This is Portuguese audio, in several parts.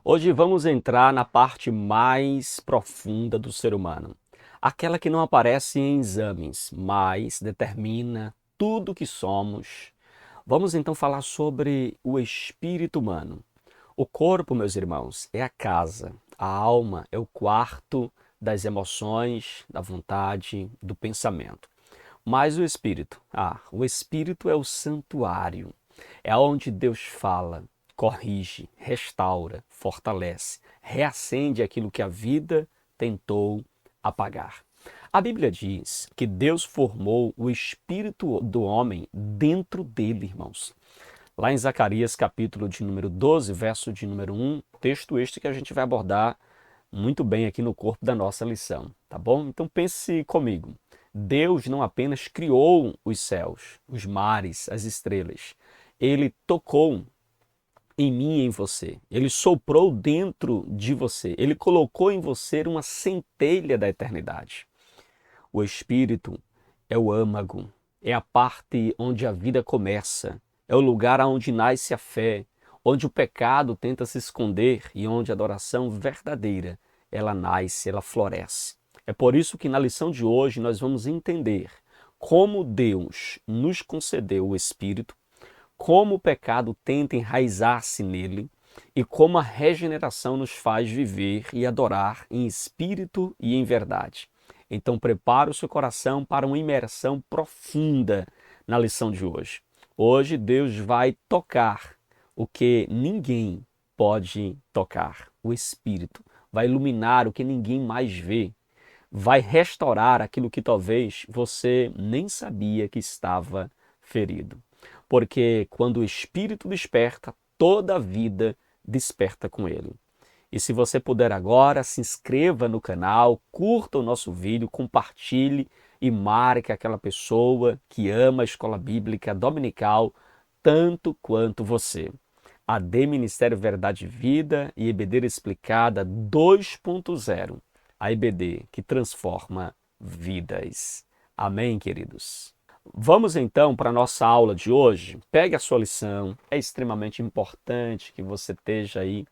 Hoje vamos entrar na parte mais profunda do ser humano, aquela que não aparece em exames, mas determina tudo o que somos. Vamos então falar sobre o espírito humano. O corpo, meus irmãos, é a casa, a alma é o quarto das emoções, da vontade, do pensamento. Mas o espírito é o santuário, é onde Deus fala, corrige, restaura, fortalece, reacende aquilo que a vida tentou apagar. A Bíblia diz que Deus formou o espírito do homem dentro dele, irmãos. Lá em Zacarias, capítulo de número 12, verso de número 1, texto este que a gente vai abordar muito bem aqui no corpo da nossa lição, tá bom? Então pense comigo. Deus não apenas criou os céus, os mares, as estrelas. Ele tocou em mim e em você. Ele soprou dentro de você. Ele colocou em você uma centelha da eternidade. O Espírito é o âmago, é a parte onde a vida começa, é o lugar onde nasce a fé, onde o pecado tenta se esconder e onde a adoração verdadeira, ela nasce, ela floresce. É por isso que na lição de hoje nós vamos entender como Deus nos concedeu o Espírito, como o pecado tenta enraizar-se nele e como a regeneração nos faz viver e adorar em espírito e em verdade. Então prepare o seu coração para uma imersão profunda na lição de hoje. Hoje Deus vai tocar o que ninguém pode tocar, o Espírito. Vai iluminar o que ninguém mais vê. Vai restaurar aquilo que talvez você nem sabia que estava ferido. Porque quando o Espírito desperta, toda a vida desperta com ele. E se você puder agora, se inscreva no canal, curta o nosso vídeo, compartilhe e marque aquela pessoa que ama a escola bíblica dominical tanto quanto você. AD Ministério Verdade e Vida e EBD Explicada 2.0. A EBD que transforma vidas. Amém, queridos? Vamos então para a nossa aula de hoje. Pegue a sua lição. É extremamente importante que você esteja aí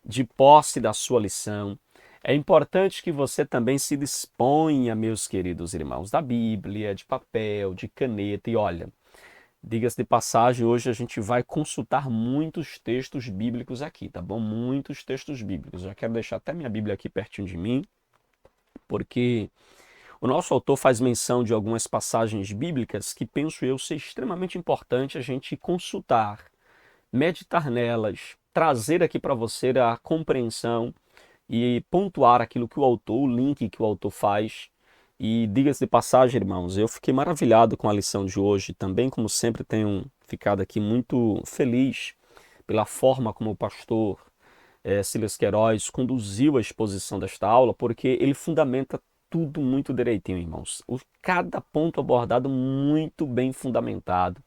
de posse da sua lição. É importante que você também se disponha, meus queridos irmãos, da Bíblia, de papel, de caneta. E olha, diga-se de passagem, hoje a gente vai consultar muitos textos bíblicos aqui, tá bom? Muitos textos bíblicos. Já quero deixar até minha Bíblia aqui pertinho de mim, porque o nosso autor faz menção de algumas passagens bíblicas que penso eu ser extremamente importante a gente consultar, meditar nelas, trazer aqui para você a compreensão e pontuar aquilo que o autor, o link que o autor faz. E diga-se de passagem, irmãos, eu fiquei maravilhado com a lição de hoje. Também, como sempre, tenho ficado aqui muito feliz pela forma como o pastor Silas Queiroz conduziu a exposição desta aula, porque ele fundamenta tudo muito direitinho, irmãos. Cada ponto abordado muito bem fundamentado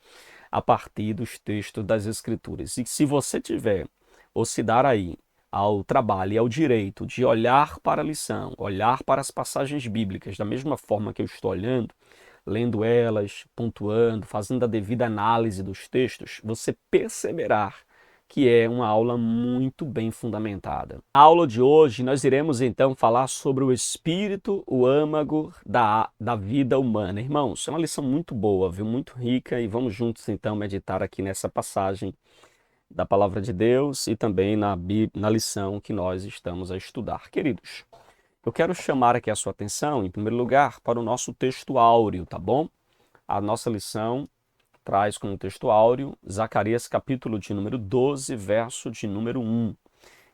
a partir dos textos das Escrituras. E se você tiver, ou se dar aí, ao trabalho e ao direito de olhar para a lição, olhar para as passagens bíblicas da mesma forma que eu estou olhando, lendo elas, pontuando, fazendo a devida análise dos textos, você perceberá que é uma aula muito bem fundamentada. Na aula de hoje, nós iremos então falar sobre o espírito, o âmago da vida humana. Irmãos, é uma lição muito boa, viu? Muito rica, e vamos juntos então meditar aqui nessa passagem da palavra de Deus e também na lição que nós estamos a estudar. Queridos, eu quero chamar aqui a sua atenção, em primeiro lugar, para o nosso texto áureo, tá bom? A nossa lição traz como texto áureo Zacarias capítulo de número 12, verso de número 1,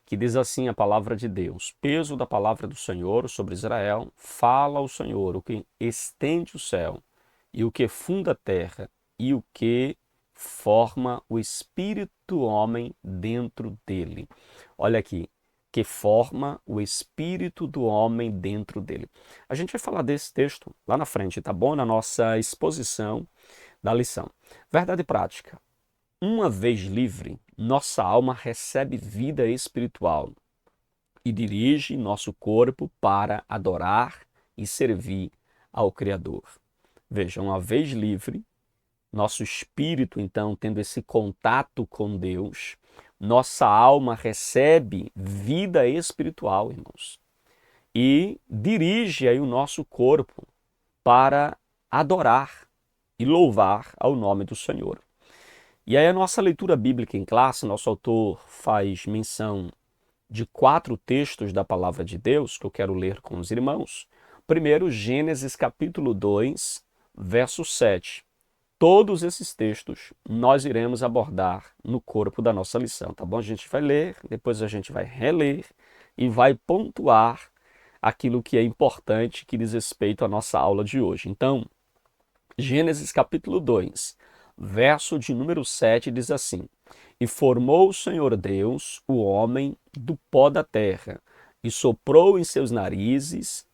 que diz assim a palavra de Deus: peso da palavra do Senhor sobre Israel, fala o Senhor, o que estende o céu, e o que funda a terra, e o que forma o espírito homem dentro dele. Olha aqui, que forma o espírito do homem dentro dele. A gente vai falar desse texto lá na frente, tá bom? Na nossa exposição da lição. Verdade prática. Uma vez livre, nossa alma recebe vida espiritual e dirige nosso corpo para adorar e servir ao Criador. Veja, uma vez livre, nosso espírito, então, tendo esse contato com Deus, nossa alma recebe vida espiritual, irmãos, e dirige aí o nosso corpo para adorar e louvar ao nome do Senhor. E aí a nossa leitura bíblica em classe, nosso autor faz menção de 4 textos da palavra de Deus que eu quero ler com os irmãos. Primeiro, Gênesis capítulo 2, verso 7. Todos esses textos nós iremos abordar no corpo da nossa lição, tá bom? A gente vai ler, depois a gente vai reler e vai pontuar aquilo que é importante que diz respeito à nossa aula de hoje. Então, Gênesis capítulo 2, verso de número 7 diz assim: E formou o Senhor Deus o homem do pó da terra, e soprou em seus narizes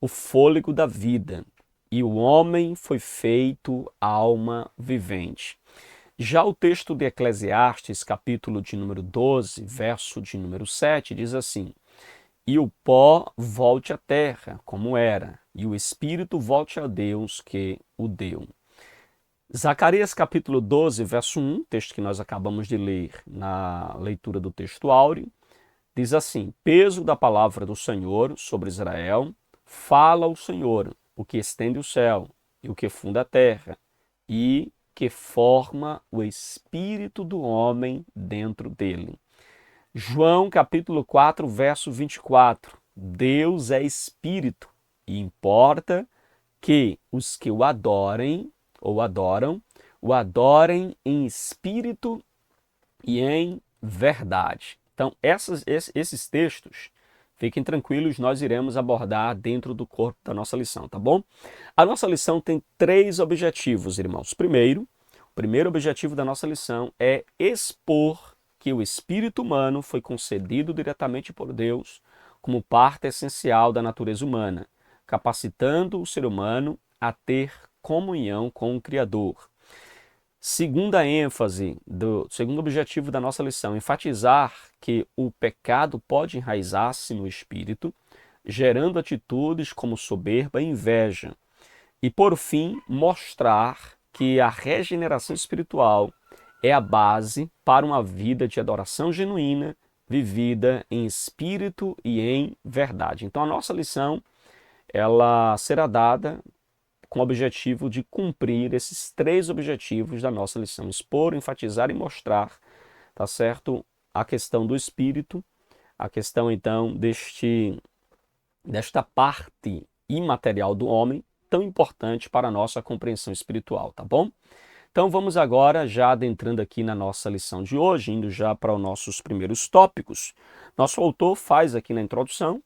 o fôlego da vida, e o homem foi feito alma vivente. Já o texto de Eclesiastes, capítulo de número 12, verso de número 7, diz assim: E o pó volte à terra, como era, e o espírito volte a Deus que o deu. Zacarias capítulo 12, verso 1, texto que nós acabamos de ler na leitura do texto áureo, diz assim: Peso da palavra do Senhor sobre Israel, fala o Senhor, o que estende o céu e o que funda a terra, e que forma o espírito do homem dentro dele. João capítulo 4, verso 24, Deus é espírito, e importa que os que o adorem, ou adoram, o adorem em espírito e em verdade. Então, esses textos, fiquem tranquilos, nós iremos abordar dentro do corpo da nossa lição, tá bom? A nossa lição tem 3 objetivos, irmãos. Primeiro, o primeiro objetivo da nossa lição é expor que o espírito humano foi concedido diretamente por Deus como parte essencial da natureza humana, capacitando o ser humano a ter comunhão com o Criador. Segunda ênfase, segundo objetivo da nossa lição, enfatizar que o pecado pode enraizar-se no espírito, gerando atitudes como soberba e inveja. E, por fim, mostrar que a regeneração espiritual é a base para uma vida de adoração genuína, vivida em espírito e em verdade. Então, a nossa lição, ela será dada com o objetivo de cumprir esses 3 objetivos da nossa lição: expor, enfatizar e mostrar, tá certo? A questão do espírito, a questão então desta parte imaterial do homem, tão importante para a nossa compreensão espiritual, tá bom? Então vamos agora, já adentrando aqui na nossa lição de hoje, indo já para os nossos primeiros tópicos. Nosso autor faz aqui na introdução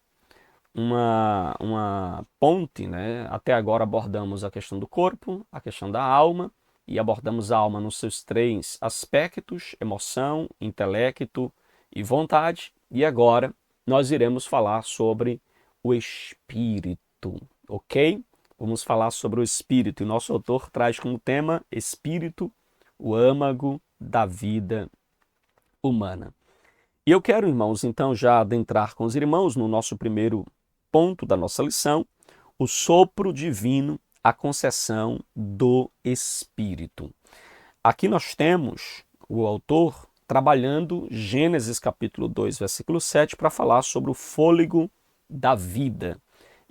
uma ponte, né? Até agora abordamos a questão do corpo, a questão da alma, e abordamos a alma nos seus 3 aspectos: emoção, intelecto e vontade. E agora nós iremos falar sobre o espírito, ok? Vamos falar sobre o espírito, e nosso autor traz como tema espírito, o âmago da vida humana. E eu quero, irmãos, então já adentrar com os irmãos no nosso primeiro ponto da nossa lição, o sopro divino, a concessão do Espírito. Aqui nós temos o autor trabalhando Gênesis capítulo 2, versículo 7, para falar sobre o fôlego da vida.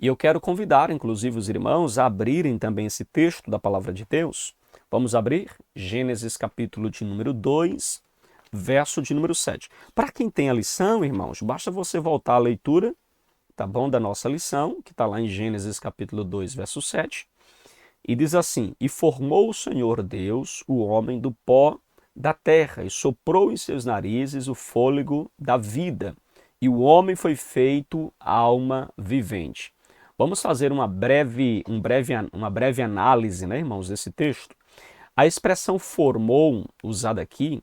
E eu quero convidar, inclusive, os irmãos a abrirem também esse texto da palavra de Deus. Vamos abrir Gênesis capítulo de número 2, verso de número 7. Para quem tem a lição, irmãos, basta você voltar à leitura, tá bom, da nossa lição, que está lá em Gênesis capítulo 2, verso 7, e diz assim: E formou o Senhor Deus o homem do pó da terra, e soprou em seus narizes o fôlego da vida, e o homem foi feito alma vivente. Vamos fazer uma breve análise, né, irmãos, desse texto. A expressão formou, usada aqui,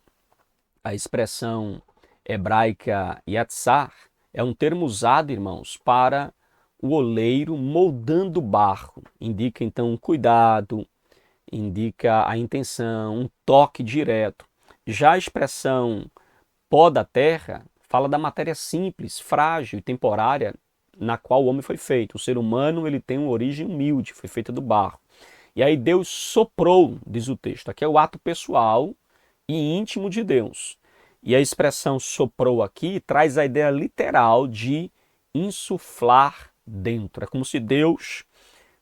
a expressão hebraica yatsar, é um termo usado, irmãos, para o oleiro moldando o barro. Indica, então, um cuidado, indica a intenção, um toque direto. Já a expressão pó da terra fala da matéria simples, frágil e temporária na qual o homem foi feito. O ser humano, ele tem uma origem humilde, foi feito do barro. E aí Deus soprou, diz o texto. Aqui é o ato pessoal e íntimo de Deus. E a expressão soprou aqui traz a ideia literal de insuflar dentro. É como se Deus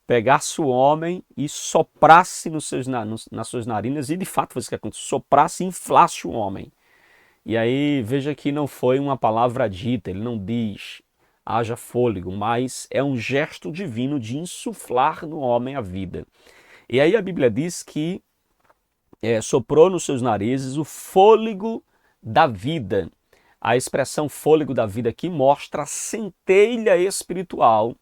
pegasse o homem e soprasse nas suas narinas, e de fato foi isso que aconteceu, soprasse e inflasse o homem. E aí veja que não foi uma palavra dita, ele não diz haja fôlego, mas é um gesto divino de insuflar no homem a vida. E aí a Bíblia diz que soprou nos seus narizes o fôlego da vida. A expressão fôlego da vida aqui mostra a centelha espiritual,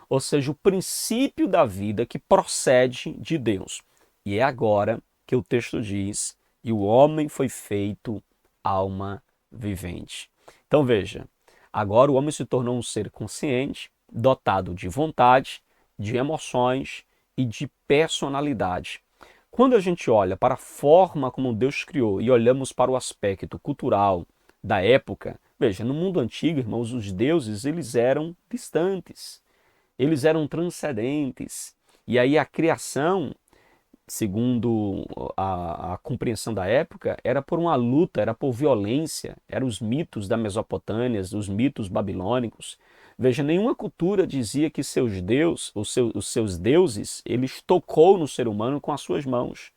ou seja, o princípio da vida que procede de Deus. E é agora que o texto diz, e o homem foi feito alma vivente. Então veja, agora o homem se tornou um ser consciente, dotado de vontade, de emoções e de personalidade. Quando a gente olha para a forma como Deus criou e olhamos para o aspecto cultural da época, veja, no mundo antigo, irmãos, os deuses eles eram distantes, eles eram transcendentes. E aí a criação, segundo a compreensão da época, era por uma luta, era por violência, eram os mitos da Mesopotâmia, os mitos babilônicos. Veja, nenhuma cultura dizia que os seus deuses, eles tocou no ser humano com as suas mãos.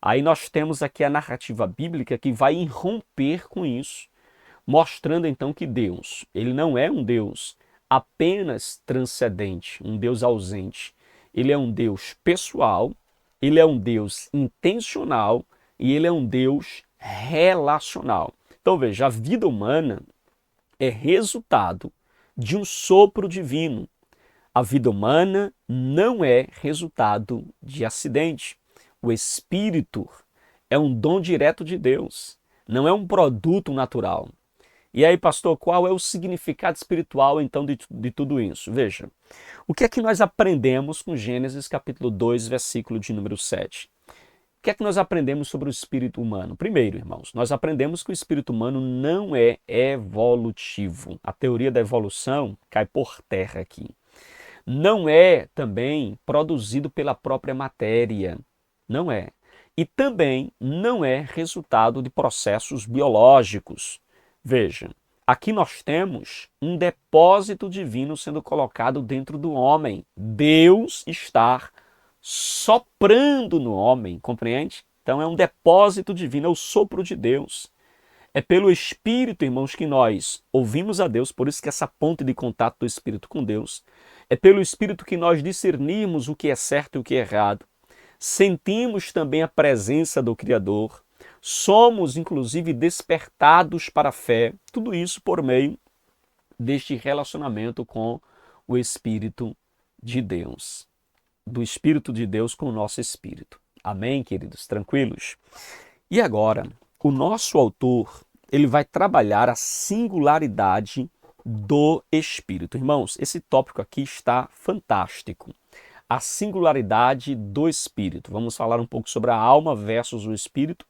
Aí nós temos aqui a narrativa bíblica que vai irromper com isso, mostrando então que Deus, ele não é um Deus apenas transcendente, um Deus ausente. Ele é um Deus pessoal, ele é um Deus intencional e ele é um Deus relacional. Então veja, a vida humana é resultado de um sopro divino. A vida humana não é resultado de acidente. O espírito é um dom direto de Deus, não é um produto natural. E aí, pastor, qual é o significado espiritual, então, de tudo isso? Veja, o que é que nós aprendemos com Gênesis capítulo 2, versículo de número 7? O que é que nós aprendemos sobre o espírito humano? Primeiro, irmãos, nós aprendemos que o espírito humano não é evolutivo. A teoria da evolução cai por terra aqui. Não é também produzido pela própria matéria. Não é. E também não é resultado de processos biológicos. Veja, aqui nós temos um depósito divino sendo colocado dentro do homem. Deus está soprando no homem, compreende? Então é um depósito divino, é o sopro de Deus. É pelo Espírito, irmãos, que nós ouvimos a Deus, por isso que essa ponte de contato do Espírito com Deus. É pelo Espírito que nós discernimos o que é certo e o que é errado. Sentimos também a presença do Criador. Somos, inclusive, despertados para a fé. Tudo isso por meio deste relacionamento com o Espírito de Deus. Do Espírito de Deus com o nosso espírito. Amém, queridos? Tranquilos? E agora, o nosso autor, ele vai trabalhar a singularidade do Espírito. Irmãos, esse tópico aqui está fantástico. A singularidade do Espírito. Vamos falar um pouco sobre a alma versus o Espírito.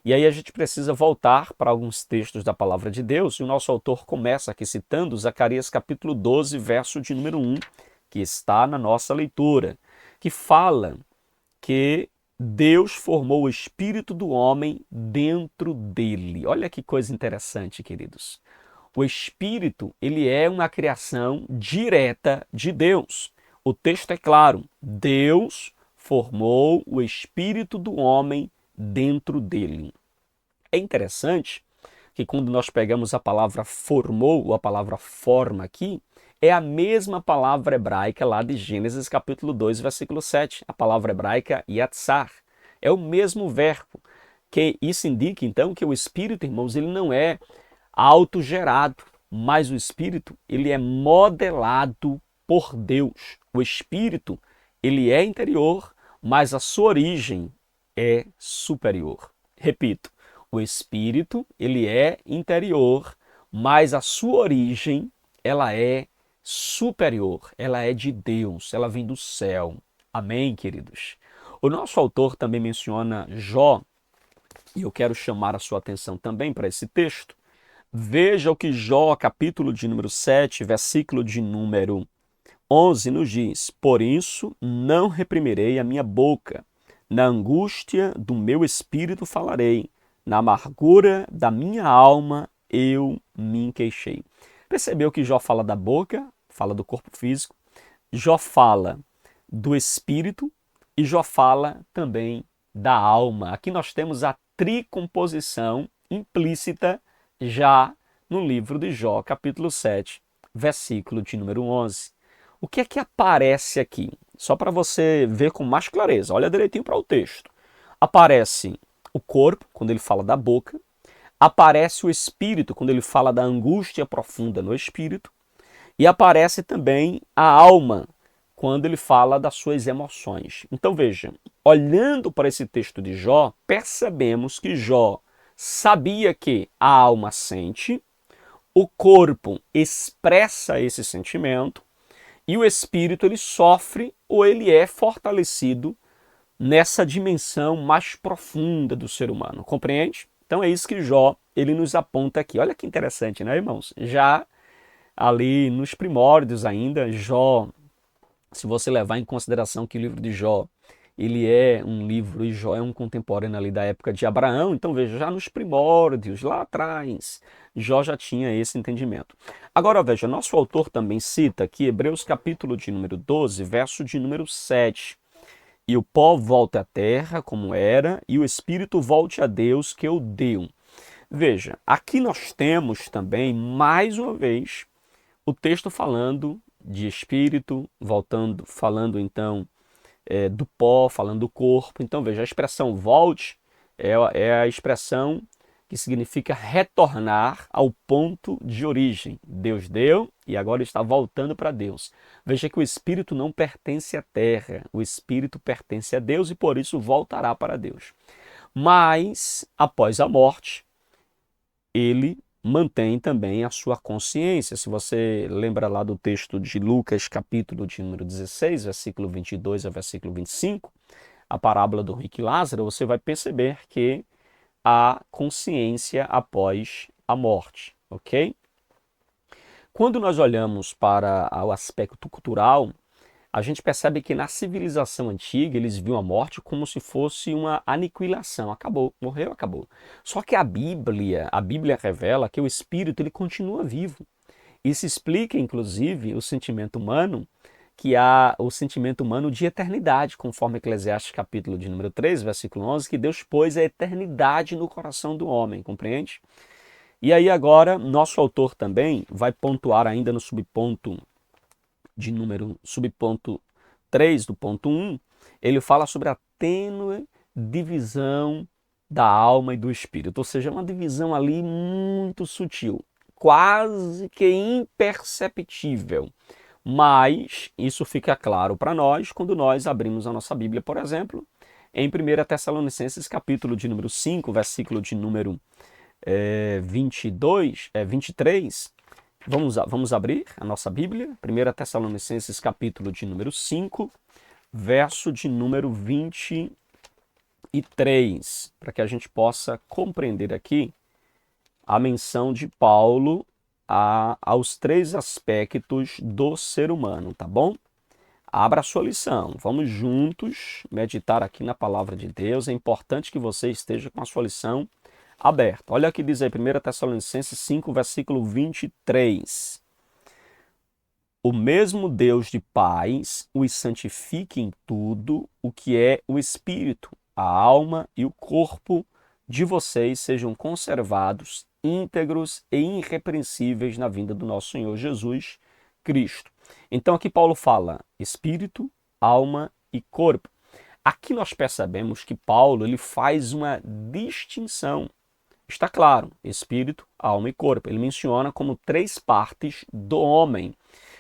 E aí a gente precisa voltar para alguns textos da Palavra de Deus. E o nosso autor começa aqui citando Zacarias capítulo 12, verso de número 1, que está na nossa leitura, que fala que Deus formou o espírito do homem dentro dele. Olha que coisa interessante, queridos. O espírito, ele é uma criação direta de Deus. O texto é claro, Deus formou o espírito do homem dentro dele. É interessante que quando nós pegamos a palavra formou, ou a palavra forma aqui, é a mesma palavra hebraica lá de Gênesis capítulo 2, versículo 7. A palavra hebraica yatsar. É o mesmo verbo. Que isso indica então que o espírito, irmãos, ele não é autogerado, mas o espírito, ele é modelado por Deus. O espírito, ele é interior, mas a sua origem é superior. Repito, o espírito, ele é interior, mas a sua origem, ela é superior, ela é de Deus, ela vem do céu. Amém, queridos? O nosso autor também menciona Jó, e eu quero chamar a sua atenção também para esse texto. Veja o que Jó, capítulo de número 7, versículo de número 11, nos diz: por isso não reprimirei a minha boca, na angústia do meu espírito falarei, na amargura da minha alma eu me queixei. Percebeu que Jó fala da boca, fala do corpo físico, Jó fala do espírito e Jó fala também da alma. Aqui nós temos a tricomposição implícita já no livro de Jó, capítulo 7, versículo de número 11. O que é que aparece aqui? Só para você ver com mais clareza, olha direitinho para o texto. Aparece o corpo, quando ele fala da boca, aparece o espírito, quando ele fala da angústia profunda no espírito, e aparece também a alma, quando ele fala das suas emoções. Então veja, olhando para esse texto de Jó, percebemos que Jó sabia que a alma sente, o corpo expressa esse sentimento e o espírito ele sofre ou ele é fortalecido nessa dimensão mais profunda do ser humano. Compreende? Então é isso que Jó ele nos aponta aqui. Olha que interessante, né, irmãos? Já ali nos primórdios ainda, Jó, se você levar em consideração que o livro de Jó, ele é um livro, e Jó é um contemporâneo ali da época de Abraão, então veja, já nos primórdios, lá atrás, Jó já tinha esse entendimento. Agora veja, nosso autor também cita aqui Hebreus capítulo de número 12, verso de número 7. E o pó volte à terra como era, e o espírito volte a Deus que o deu. Veja, aqui nós temos também, mais uma vez, o texto falando de espírito, falando do pó, falando do corpo. Então veja, a expressão volte é a expressão que significa retornar ao ponto de origem. Deus deu e agora está voltando para Deus. Veja que o espírito não pertence à terra, o espírito pertence a Deus e por isso voltará para Deus. Mas, após a morte, ele mantém também a sua consciência. Se você lembra lá do texto de Lucas, capítulo de número 16, versículo 22 a versículo 25, a parábola do rico e Lázaro, você vai perceber que há consciência após a morte, ok? Quando nós olhamos para o aspecto cultural, a gente percebe que na civilização antiga eles viam a morte como se fosse uma aniquilação. Acabou, morreu, acabou. Só que a Bíblia revela que o espírito ele continua vivo. Isso explica, inclusive, o sentimento humano, que há o sentimento humano de eternidade, conforme Eclesiastes capítulo de número 3, versículo 11, que Deus pôs a eternidade no coração do homem, compreende? E aí agora, nosso autor também vai pontuar ainda no subponto 3 do ponto 1, ele fala sobre a tênue divisão da alma e do espírito, ou seja, uma divisão ali muito sutil, quase que imperceptível. Mas isso fica claro para nós quando nós abrimos a nossa Bíblia, por exemplo, em 1 Tessalonicenses capítulo de número 5, versículo de número 23. Vamos abrir a nossa Bíblia, 1 Tessalonicenses capítulo de número 5, verso de número 23, para que a gente possa compreender aqui a menção de Paulo aos 3 aspectos do ser humano, tá bom? Abra a sua lição, vamos juntos meditar aqui na palavra de Deus. É importante que você esteja com a sua lição aberta. Olha o que diz aí, 1 Tessalonicenses 5, versículo 23. O mesmo Deus de paz os santifique em tudo o que é o espírito, a alma e o corpo de vocês sejam conservados íntegros e irrepreensíveis na vinda do nosso Senhor Jesus Cristo. Então aqui Paulo fala espírito, alma e corpo. Aqui nós percebemos que Paulo ele faz uma distinção. Está claro, espírito, alma e corpo. Ele menciona como 3 partes do homem.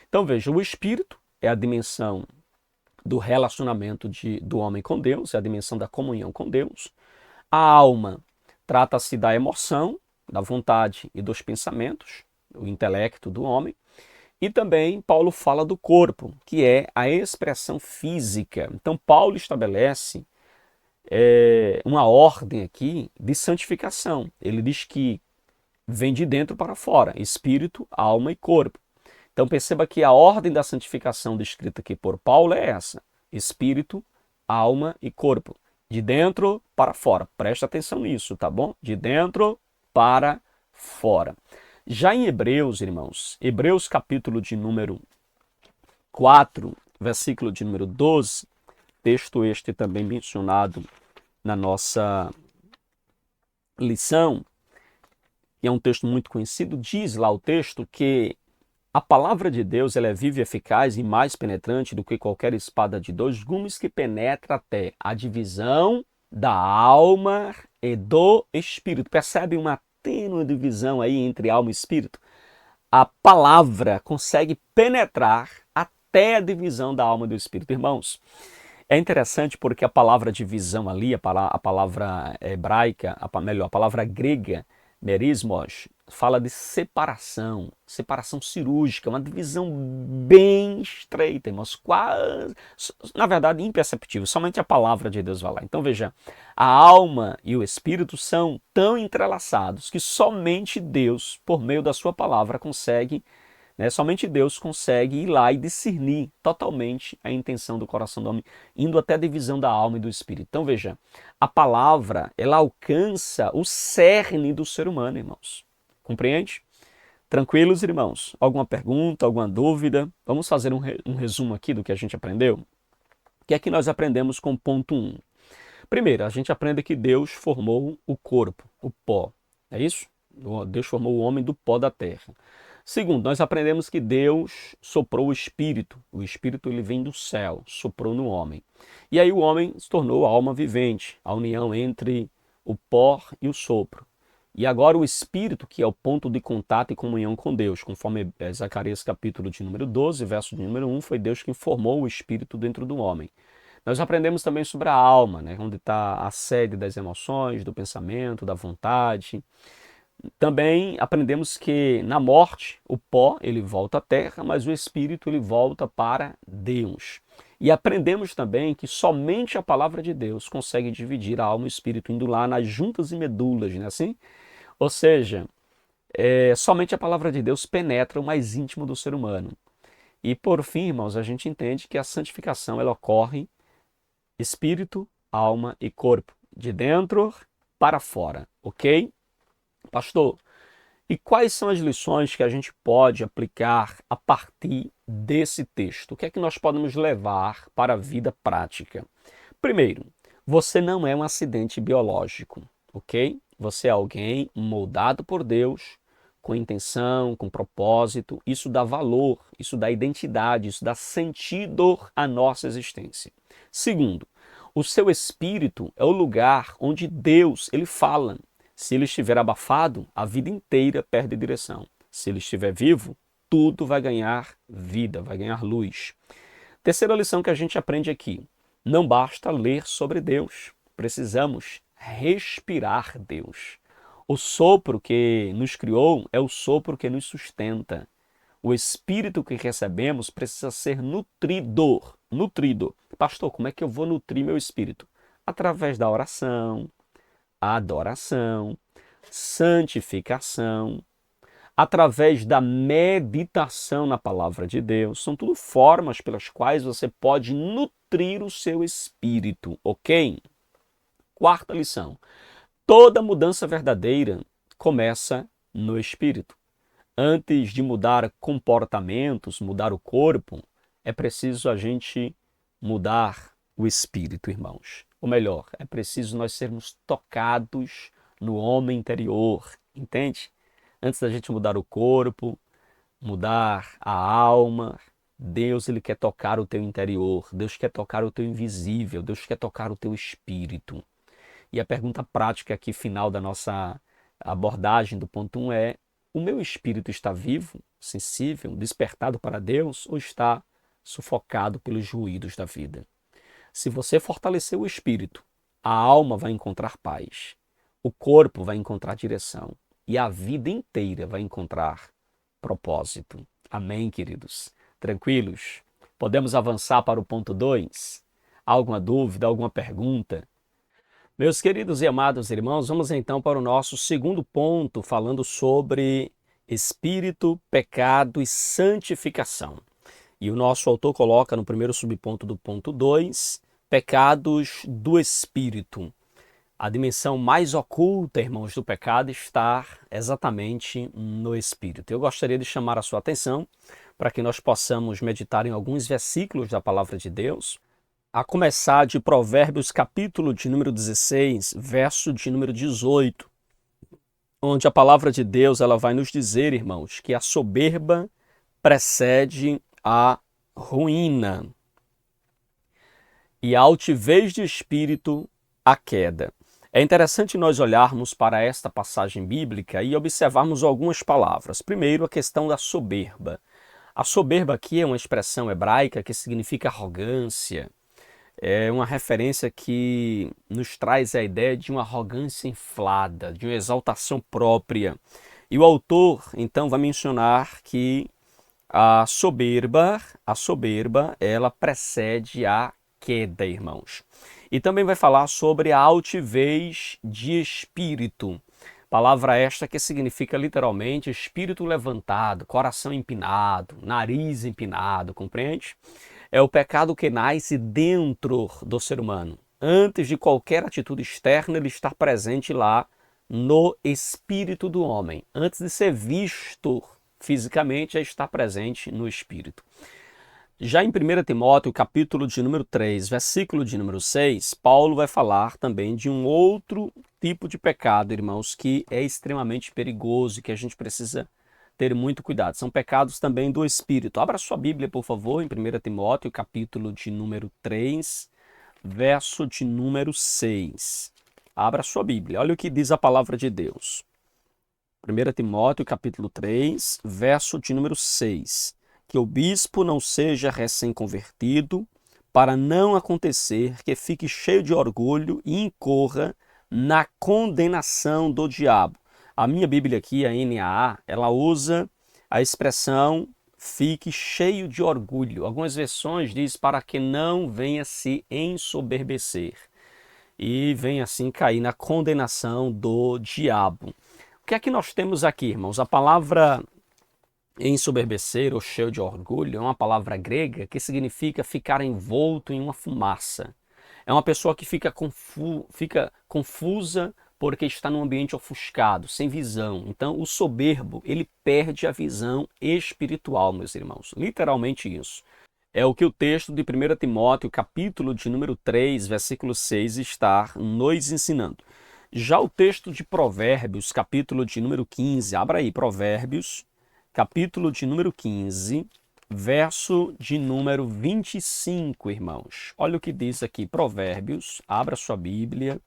Então veja, o espírito é a dimensão do relacionamento do homem com Deus, é a dimensão da comunhão com Deus. A alma trata-se da emoção, da vontade e dos pensamentos, o intelecto do homem. E também Paulo fala do corpo, que é a expressão física. Então Paulo estabelece uma ordem aqui de santificação. Ele diz que vem de dentro para fora, espírito, alma e corpo. Então perceba que a ordem da santificação descrita aqui por Paulo é essa: espírito, alma e corpo. De dentro para fora. Presta atenção nisso, tá bom? De dentro para fora. Já em Hebreus, irmãos, Hebreus capítulo de número 4, versículo de número 12, texto este também mencionado na nossa lição, que é um texto muito conhecido, diz lá o texto que a palavra de Deus ela é viva e eficaz e mais penetrante do que qualquer espada de dois gumes que penetra até a divisão da alma e do espírito. Percebe uma tênue divisão aí entre alma e espírito? A palavra consegue penetrar até a divisão da alma e do espírito. Irmãos, é interessante porque a palavra divisão ali, a palavra hebraica, a palavra grega, merismos, fala de separação, separação cirúrgica, uma divisão bem estreita, irmãos, quase, na verdade, imperceptível, somente a palavra de Deus vai lá. Então veja, a alma e o espírito são tão entrelaçados que somente Deus, por meio da sua palavra, consegue, somente Deus consegue ir lá e discernir totalmente a intenção do coração do homem, indo até a divisão da alma e do espírito. Então veja, a palavra, ela alcança o cerne do ser humano, irmãos. Compreende? Tranquilos, irmãos? Alguma pergunta, alguma dúvida? Vamos fazer um resumo aqui do que a gente aprendeu? O que é que nós aprendemos com o ponto 1? Primeiro, a gente aprende que Deus formou o corpo, o pó. É isso? Deus formou o homem do pó da terra. Segundo, nós aprendemos que Deus soprou o Espírito. O Espírito ele vem do céu, soprou no homem. E aí o homem se tornou alma vivente, a união entre o pó e o sopro. E agora o Espírito, que é o ponto de contato e comunhão com Deus, conforme Zacarias capítulo de número 12, verso de número 1, foi Deus quem formou o Espírito dentro do homem. Nós aprendemos também sobre a alma, onde está a sede das emoções, do pensamento, da vontade. Também aprendemos que na morte o pó ele volta à terra, mas o espírito ele volta para Deus. E aprendemos também que somente a palavra de Deus consegue dividir a alma e o espírito, indo lá nas juntas e medulas, não é assim? Ou seja, somente a palavra de Deus penetra o mais íntimo do ser humano. E por fim, irmãos, a gente entende que a santificação ela ocorre espírito, alma e corpo, de dentro para fora, ok? Pastor, e quais são as lições que a gente pode aplicar a partir desse texto? O que é que nós podemos levar para a vida prática? Primeiro, você não é um acidente biológico, ok? Você é alguém moldado por Deus, com intenção, com propósito. Isso dá valor, isso dá identidade, isso dá sentido à nossa existência. Segundo, o seu espírito é o lugar onde Deus ele fala. Se ele estiver abafado, a vida inteira perde direção. Se ele estiver vivo, tudo vai ganhar vida, vai ganhar luz. Terceira lição que a gente aprende aqui. Não basta ler sobre Deus, precisamos respirar Deus. O sopro que nos criou é o sopro que nos sustenta. O espírito que recebemos precisa ser nutrido. Pastor, como é que eu vou nutrir meu espírito? Através da oração, adoração, santificação, através da meditação na palavra de Deus. São tudo formas pelas quais você pode nutrir o seu espírito, ok? Quarta lição. Toda mudança verdadeira começa no espírito. Antes de mudar comportamentos, mudar o corpo, é preciso a gente mudar o espírito, irmãos. Ou melhor, é preciso nós sermos tocados no homem interior, entende? Antes da gente mudar o corpo, mudar a alma, Deus ele quer tocar o teu interior, Deus quer tocar o teu invisível, Deus quer tocar o teu espírito. E a pergunta prática aqui, final da nossa abordagem do ponto 1 é: o meu espírito está vivo, sensível, despertado para Deus ou está sufocado pelos ruídos da vida? Se você fortalecer o espírito, a alma vai encontrar paz, o corpo vai encontrar direção e a vida inteira vai encontrar propósito. Amém, queridos? Tranquilos? Podemos avançar para o ponto 2? Alguma dúvida, alguma pergunta? Meus queridos e amados irmãos, vamos então para o nosso segundo ponto, falando sobre espírito, pecado e santificação. E o nosso autor coloca no primeiro subponto do ponto 2, pecados do espírito. A dimensão mais oculta, irmãos, do pecado está exatamente no espírito. Eu gostaria de chamar a sua atenção para que nós possamos meditar em alguns versículos da palavra de Deus, a começar de Provérbios, capítulo de número 16, verso de número 18, onde a palavra de Deus ela vai nos dizer, irmãos, que a soberba precede a ruína e a altivez de espírito a queda. É interessante nós olharmos para esta passagem bíblica e observarmos algumas palavras. Primeiro, a questão da soberba. A soberba aqui é uma expressão hebraica que significa arrogância. É uma referência que nos traz a ideia de uma arrogância inflada, de uma exaltação própria. E o autor, então, vai mencionar que a soberba, ela precede a queda, irmãos. E também vai falar sobre a altivez de espírito. Palavra esta que significa literalmente espírito levantado, coração empinado, nariz empinado, compreende? É o pecado que nasce dentro do ser humano. Antes de qualquer atitude externa, ele está presente lá no espírito do homem. Antes de ser visto fisicamente, já está presente no espírito. Já em 1 Timóteo, capítulo de número 3, versículo de número 6, Paulo vai falar também de um outro tipo de pecado, irmãos, que é extremamente perigoso e que a gente precisa ter muito cuidado. São pecados também do espírito. Abra sua Bíblia, por favor, em 1 Timóteo, capítulo de número 3, verso de número 6. Abra sua Bíblia. Olha o que diz a palavra de Deus. 1 Timóteo, capítulo 3, verso de número 6. Que o bispo não seja recém-convertido, para não acontecer que fique cheio de orgulho e incorra na condenação do diabo. A minha Bíblia aqui, a NAA, ela usa a expressão fique cheio de orgulho. Algumas versões diz para que não venha se ensoberbecer e venha assim cair na condenação do diabo. O que é que nós temos aqui, irmãos? A palavra ensoberbecer ou cheio de orgulho é uma palavra grega que significa ficar envolto em uma fumaça. É uma pessoa que fica confusa porque está num ambiente ofuscado, sem visão. Então, o soberbo, ele perde a visão espiritual, meus irmãos. Literalmente isso. É o que o texto de 1 Timóteo, capítulo de número 3, versículo 6, está nos ensinando. Já o texto de Provérbios, capítulo de número 15, abra aí, Provérbios, capítulo de número 15, verso de número 25, irmãos. Olha o que diz aqui, Provérbios, abra sua Bíblia.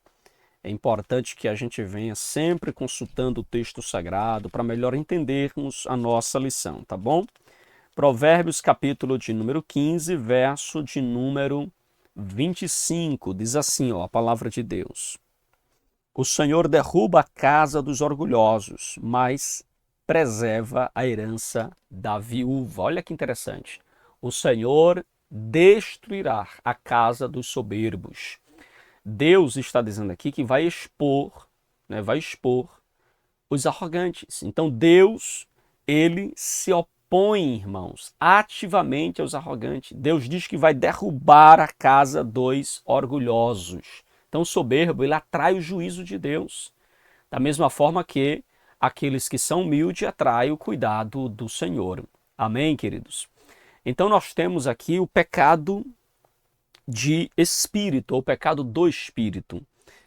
É importante que a gente venha sempre consultando o texto sagrado para melhor entendermos a nossa lição, tá bom? Provérbios, capítulo de número 15, verso de número 25, diz assim, ó, a palavra de Deus. O Senhor derruba a casa dos orgulhosos, mas preserva a herança da viúva. Olha que interessante. O Senhor destruirá a casa dos soberbos. Deus está dizendo aqui que vai expor os arrogantes. Então Deus, ele se opõe, irmãos, ativamente aos arrogantes. Deus diz que vai derrubar a casa dos orgulhosos. Então o soberbo, ele atrai o juízo de Deus. Da mesma forma que aqueles que são humildes atraem o cuidado do Senhor. Amém, queridos? Então nós temos aqui o pecado de espírito, ou pecado do espírito,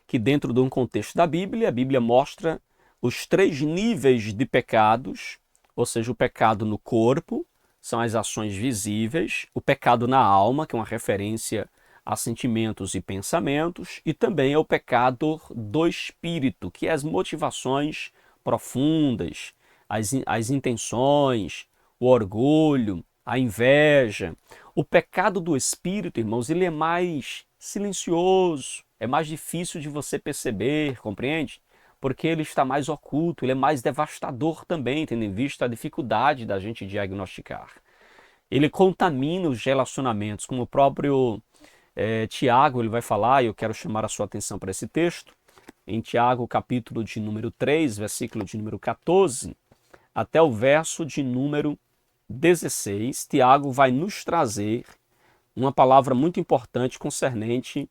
que dentro de um contexto da Bíblia, a Bíblia mostra os 3 níveis de pecados, ou seja, o pecado no corpo, são as ações visíveis, o pecado na alma, que é uma referência a sentimentos e pensamentos, e também é o pecado do espírito, que é as motivações profundas, as intenções, o orgulho, a inveja. O pecado do espírito, irmãos, ele é mais silencioso, é mais difícil de você perceber, compreende? Porque ele está mais oculto, ele é mais devastador também, tendo em vista a dificuldade da gente diagnosticar. Ele contamina os relacionamentos, como o próprio Tiago ele vai falar, e eu quero chamar a sua atenção para esse texto, em Tiago, capítulo de número 3, versículo de número 14, até o verso de número 16, Tiago vai nos trazer uma palavra muito importante concernente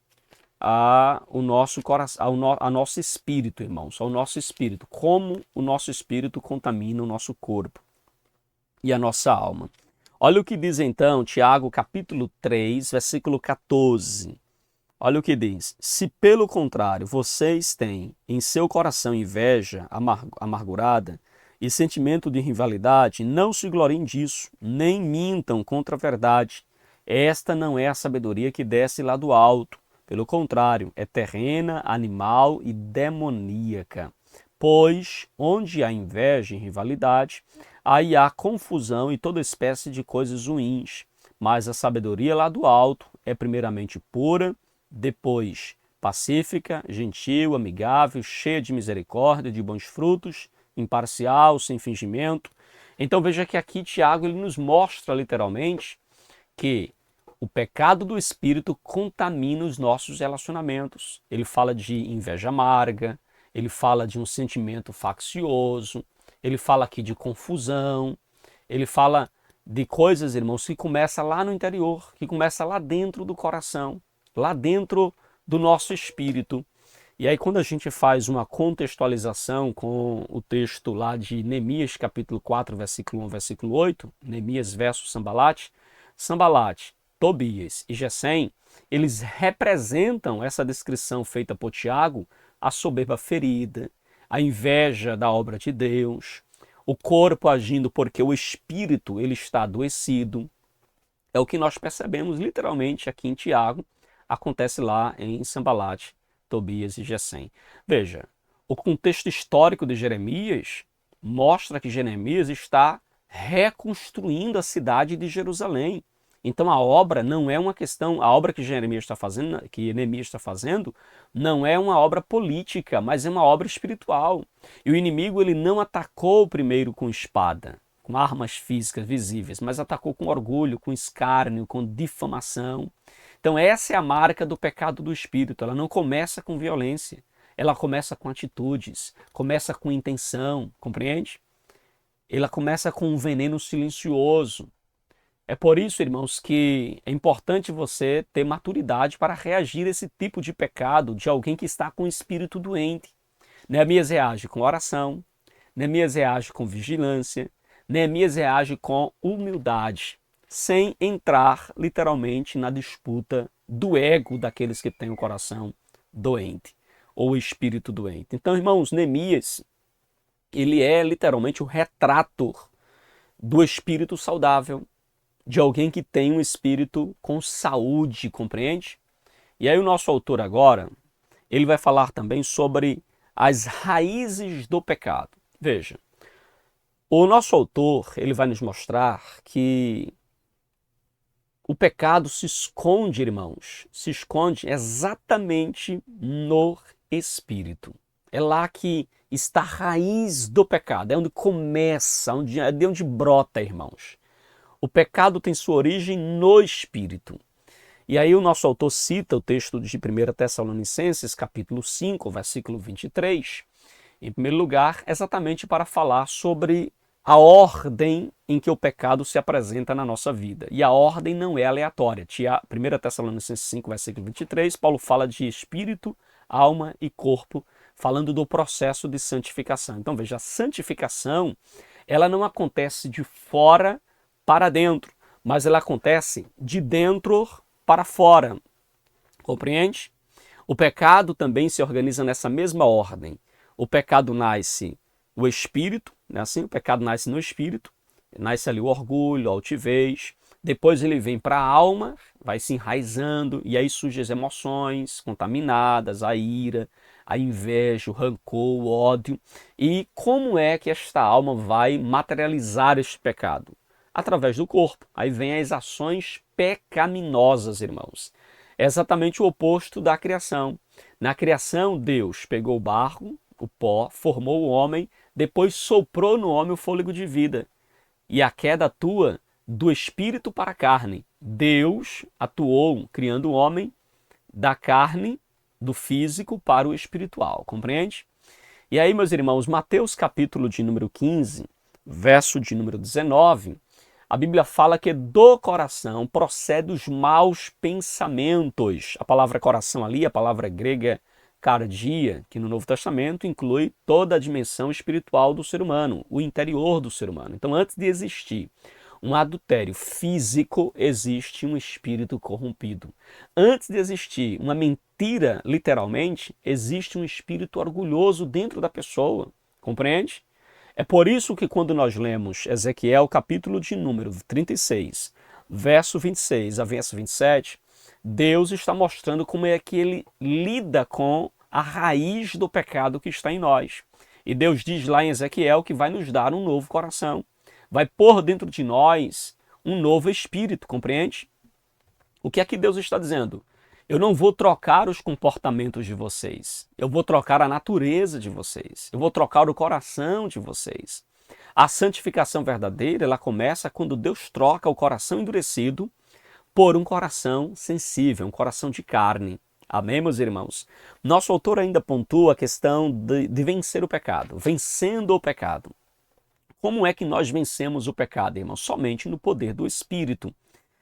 ao nosso coração, ao nosso espírito, irmãos, ao nosso espírito, como o nosso espírito contamina o nosso corpo e a nossa alma. Olha o que diz então Tiago capítulo 3, versículo 14. Olha o que diz: se pelo contrário vocês têm em seu coração inveja amargurada e sentimento de rivalidade, não se gloriem disso, nem mintam contra a verdade. Esta não é a sabedoria que desce lá do alto. Pelo contrário, é terrena, animal e demoníaca. Pois onde há inveja e rivalidade, aí há confusão e toda espécie de coisas ruins. Mas a sabedoria lá do alto é primeiramente pura, depois pacífica, gentil, amigável, cheia de misericórdia, de bons frutos, imparcial, sem fingimento. Então veja que aqui Tiago ele nos mostra literalmente que o pecado do espírito contamina os nossos relacionamentos. Ele fala de inveja amarga, ele fala de um sentimento faccioso, ele fala aqui de confusão, ele fala de coisas, irmãos, que começa lá no interior, que começa lá dentro do coração, lá dentro do nosso espírito. E aí quando a gente faz uma contextualização com o texto lá de Neemias, capítulo 4, versículo 1, versículo 8, Neemias versus Sambalate, Tobias e Gesem, eles representam essa descrição feita por Tiago, a soberba ferida, a inveja da obra de Deus, o corpo agindo porque o espírito ele está adoecido. É o que nós percebemos literalmente aqui em Tiago, acontece lá em Sambalate, Tobias e Gesem. Veja, o contexto histórico de Jeremias mostra que Jeremias está reconstruindo a cidade de Jerusalém. Então a obra não é uma questão, a obra que Neemias está fazendo, não é uma obra política, mas é uma obra espiritual. E o inimigo ele não atacou primeiro com espada, com armas físicas visíveis, mas atacou com orgulho, com escárnio, com difamação. Então essa é a marca do pecado do espírito, ela não começa com violência, ela começa com atitudes, começa com intenção, compreende? Ela começa com um veneno silencioso. É por isso, irmãos, que é importante você ter maturidade para reagir a esse tipo de pecado de alguém que está com o espírito doente. Neemias reage com oração, Neemias reage com vigilância, Neemias reage com humildade, sem entrar literalmente na disputa do ego daqueles que têm o coração doente ou o espírito doente. Então, irmãos, Neemias, ele é literalmente o retrato do espírito saudável, de alguém que tem um espírito com saúde, compreende? E aí o nosso autor agora, ele vai falar também sobre as raízes do pecado. Veja, o nosso autor, ele vai nos mostrar que o pecado se esconde, irmãos, se esconde exatamente no espírito. É lá que está a raiz do pecado, é onde começa, é de onde brota, irmãos. O pecado tem sua origem no espírito. E aí o nosso autor cita o texto de 1 Tessalonicenses, capítulo 5, versículo 23, em primeiro lugar, exatamente para falar sobre a ordem em que o pecado se apresenta na nossa vida. E a ordem não é aleatória. 1 Tessalonicenses 5, versículo 23, Paulo fala de espírito, alma e corpo, falando do processo de santificação. Então veja, a santificação, ela não acontece de fora para dentro, mas ela acontece de dentro para fora. Compreende? O pecado também se organiza nessa mesma ordem. O pecado nasce o espírito, né? Assim, o pecado nasce no espírito, nasce ali o orgulho, a altivez, depois ele vem para a alma, vai se enraizando, e aí surgem as emoções contaminadas, a ira, a inveja, o rancor, o ódio. E como é que esta alma vai materializar este pecado? Através do corpo. Aí vem as ações pecaminosas, irmãos. É exatamente o oposto da criação. Na criação, Deus pegou o barro, o pó, formou o homem, depois soprou no homem o fôlego de vida. E a queda atua do espírito para a carne. Deus atuou criando o homem da carne, do físico para o espiritual. Compreende? E aí, meus irmãos, Mateus capítulo de número 15, verso de número 19, A Bíblia fala que do coração procede os maus pensamentos. A palavra coração ali, a palavra grega cardia, que no Novo Testamento inclui toda a dimensão espiritual do ser humano, o interior do ser humano. Então, antes de existir um adultério físico, existe um espírito corrompido. Antes de existir uma mentira, literalmente, existe um espírito orgulhoso dentro da pessoa. Compreende? É por isso que quando nós lemos Ezequiel, capítulo de número 36, verso 26 a verso 27, Deus está mostrando como é que ele lida com a raiz do pecado que está em nós. E Deus diz lá em Ezequiel que vai nos dar um novo coração. Vai pôr dentro de nós um novo espírito, compreende? O que é que Deus está dizendo? Eu não vou trocar os comportamentos de vocês. Eu vou trocar a natureza de vocês. Eu vou trocar o coração de vocês. A santificação verdadeira, ela começa quando Deus troca o coração endurecido por um coração sensível, um coração de carne. Amém, meus irmãos? Nosso autor ainda pontua a questão de vencer o pecado, vencendo o pecado. Como é que nós vencemos o pecado, irmãos? Somente no poder do Espírito.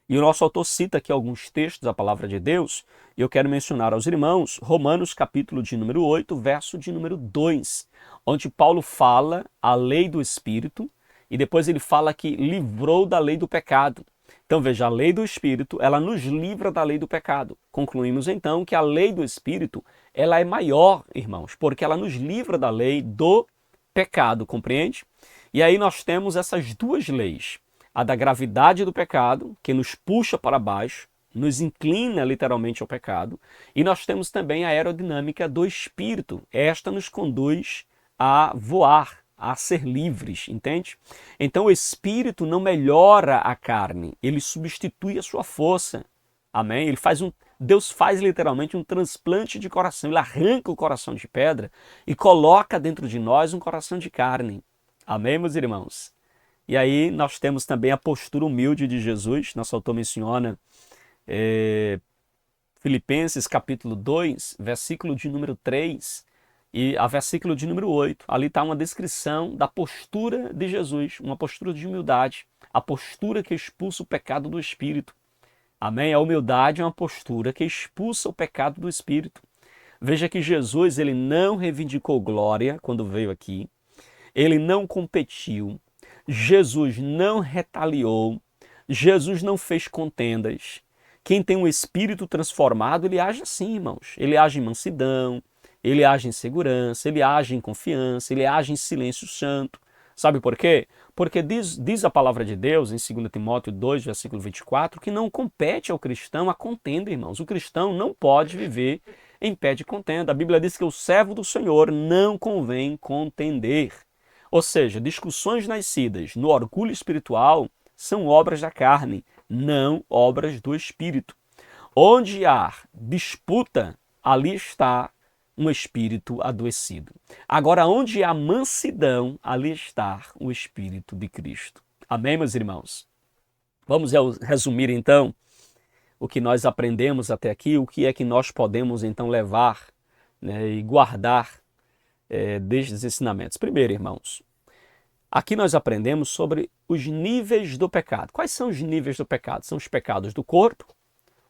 E o nosso autor cita aqui alguns textos da palavra de Deus, e eu quero mencionar aos irmãos Romanos capítulo de número 8, verso de número 2, onde Paulo fala a lei do Espírito, e depois ele fala que livrou da lei do pecado. Então veja, a lei do Espírito, ela nos livra da lei do pecado. Concluímos então que a lei do Espírito, ela é maior, irmãos, porque ela nos livra da lei do pecado, compreende? E aí nós temos essas duas leis, a da gravidade do pecado, que nos puxa para baixo, nos inclina literalmente ao pecado, e nós temos também a aerodinâmica do Espírito. Esta nos conduz a voar, a ser livres, entende? Então o Espírito não melhora a carne, ele substitui a sua força. Amém? Deus faz literalmente um transplante de coração, ele arranca o coração de pedra e coloca dentro de nós um coração de carne. Amém, meus irmãos? E aí nós temos também a postura humilde de Jesus. Nosso autor menciona Filipenses capítulo 2, versículo de número 3 e a versículo de número 8. Ali está uma descrição da postura de Jesus, uma postura de humildade, a postura que expulsa o pecado do Espírito. Amém? A humildade é uma postura que expulsa o pecado do Espírito. Veja que Jesus, ele não reivindicou glória quando veio aqui. Ele não competiu, Jesus não retaliou, Jesus não fez contendas. Quem tem um espírito transformado, ele age assim, irmãos. Ele age em mansidão, ele age em segurança, ele age em confiança, ele age em silêncio santo. Sabe por quê? Porque diz a palavra de Deus, em 2 Timóteo 2, versículo 24, que não compete ao cristão a contenda, irmãos. O cristão não pode viver em pé de contenda. A Bíblia diz que o servo do Senhor não convém contender. Ou seja, discussões nascidas no orgulho espiritual são obras da carne, não obras do Espírito. Onde há disputa, ali está um espírito adoecido. Agora, onde há mansidão, ali está o Espírito de Cristo. Amém, meus irmãos? Vamos resumir então o que nós aprendemos até aqui, o que é que nós podemos então levar, né, e guardar destes ensinamentos. Primeiro, irmãos, aqui nós aprendemos sobre os níveis do pecado. Quais são os níveis do pecado? São os pecados do corpo,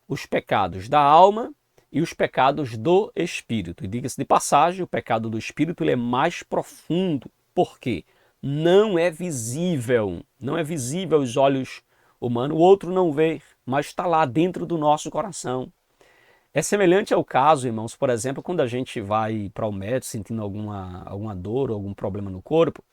os pecados da alma e os pecados do espírito. E diga-se de passagem, o pecado do espírito ele é mais profundo. Por quê? Não é visível aos olhos humanos, o outro não vê, mas está lá dentro do nosso coração. É semelhante ao caso, irmãos, por exemplo, quando a gente vai para o médico sentindo alguma dor ou algum problema no corpo,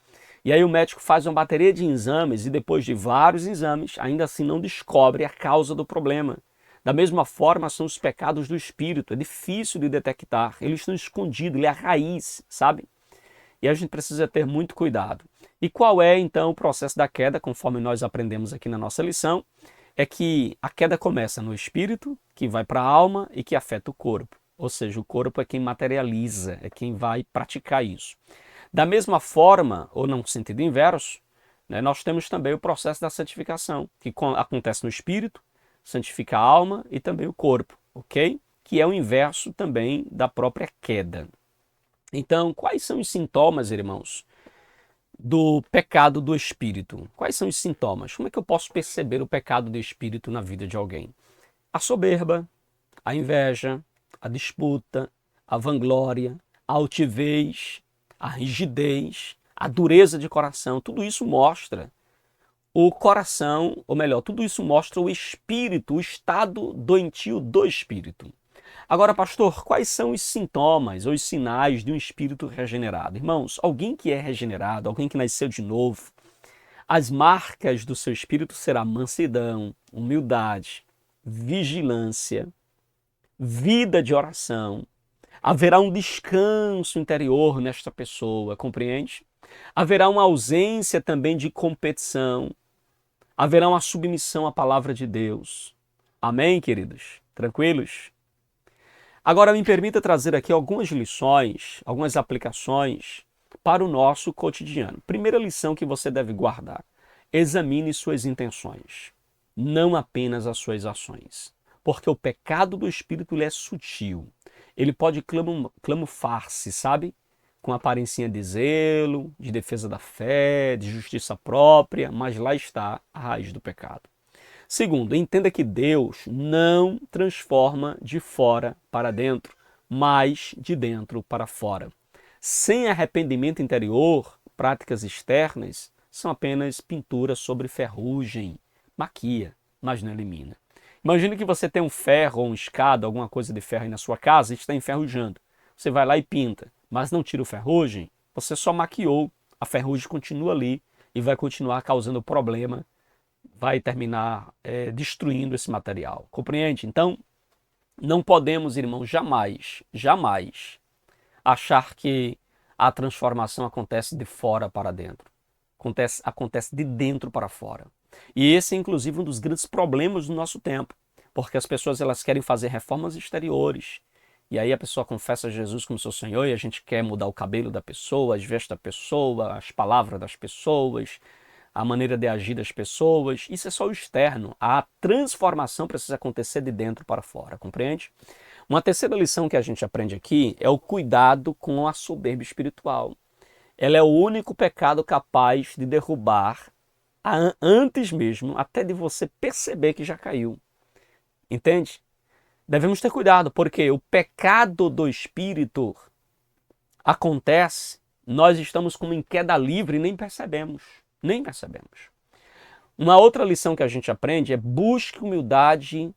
e aí o médico faz uma bateria de exames e depois de vários exames, ainda assim não descobre a causa do problema. Da mesma forma são os pecados do espírito, é difícil de detectar, eles estão escondidos, ele é a raiz, sabe? E a gente precisa ter muito cuidado. E qual é então o processo da queda, conforme nós aprendemos aqui na nossa lição? É que a queda começa no espírito, que vai para a alma e que afeta o corpo. Ou seja, o corpo é quem materializa, é quem vai praticar isso. Da mesma forma, ou num sentido inverso, né, nós temos também o processo da santificação, que acontece no espírito, santifica a alma e também o corpo, ok? Que é o inverso também da própria queda. Então, quais são os sintomas, irmãos, do pecado do espírito. Quais são os sintomas? Como é que eu posso perceber o pecado do espírito na vida de alguém? A soberba, a inveja, a disputa, a vanglória, a altivez, a rigidez, a dureza de coração, tudo isso mostra o coração, ou melhor, tudo isso mostra o espírito, o estado doentio do espírito. Agora, pastor, quais são os sintomas ou os sinais de um espírito regenerado? Irmãos, alguém que é regenerado, alguém que nasceu de novo, as marcas do seu espírito será mansidão, humildade, vigilância, vida de oração. Haverá um descanso interior nesta pessoa, compreende? Haverá uma ausência também de competição. Haverá uma submissão à palavra de Deus. Amém, queridos? Tranquilos? Agora me permita trazer aqui algumas lições, algumas aplicações para o nosso cotidiano. Primeira lição que você deve guardar: examine suas intenções, não apenas as suas ações. Porque o pecado do espírito ele é sutil. Ele pode camuflar-se, sabe? Com aparência de zelo, de defesa da fé, de justiça própria, mas lá está a raiz do pecado. Segundo, entenda que Deus não transforma de fora para dentro, mas de dentro para fora. Sem arrependimento interior, práticas externas são apenas pintura sobre ferrugem, maquia, mas não elimina. Imagine que você tem um ferro ou um escada, alguma coisa de ferro aí na sua casa e está enferrujando. Você vai lá e pinta, mas não tira o ferrugem, você só maquiou, a ferrugem continua ali e vai continuar causando problema, vai terminar destruindo esse material. Compreende? Então, não podemos, irmãos, jamais achar que a transformação acontece de fora para dentro. Acontece de dentro para fora. E esse é, inclusive, um dos grandes problemas do nosso tempo. Porque as pessoas elas querem fazer reformas exteriores. E aí a pessoa confessa Jesus como seu Senhor e a gente quer mudar o cabelo da pessoa, as vestes da pessoa, as palavras das pessoas, a maneira de agir das pessoas. Isso é só o externo. A transformação precisa acontecer de dentro para fora, compreende? Uma terceira lição que a gente aprende aqui é o cuidado com a soberba espiritual. Ela é o único pecado capaz de derrubar antes mesmo, até de você perceber que já caiu. Entende? Devemos ter cuidado, porque o pecado do espírito acontece, nós estamos como em queda livre e nem percebemos. Nem percebemos. Uma outra lição que a gente aprende é busque humildade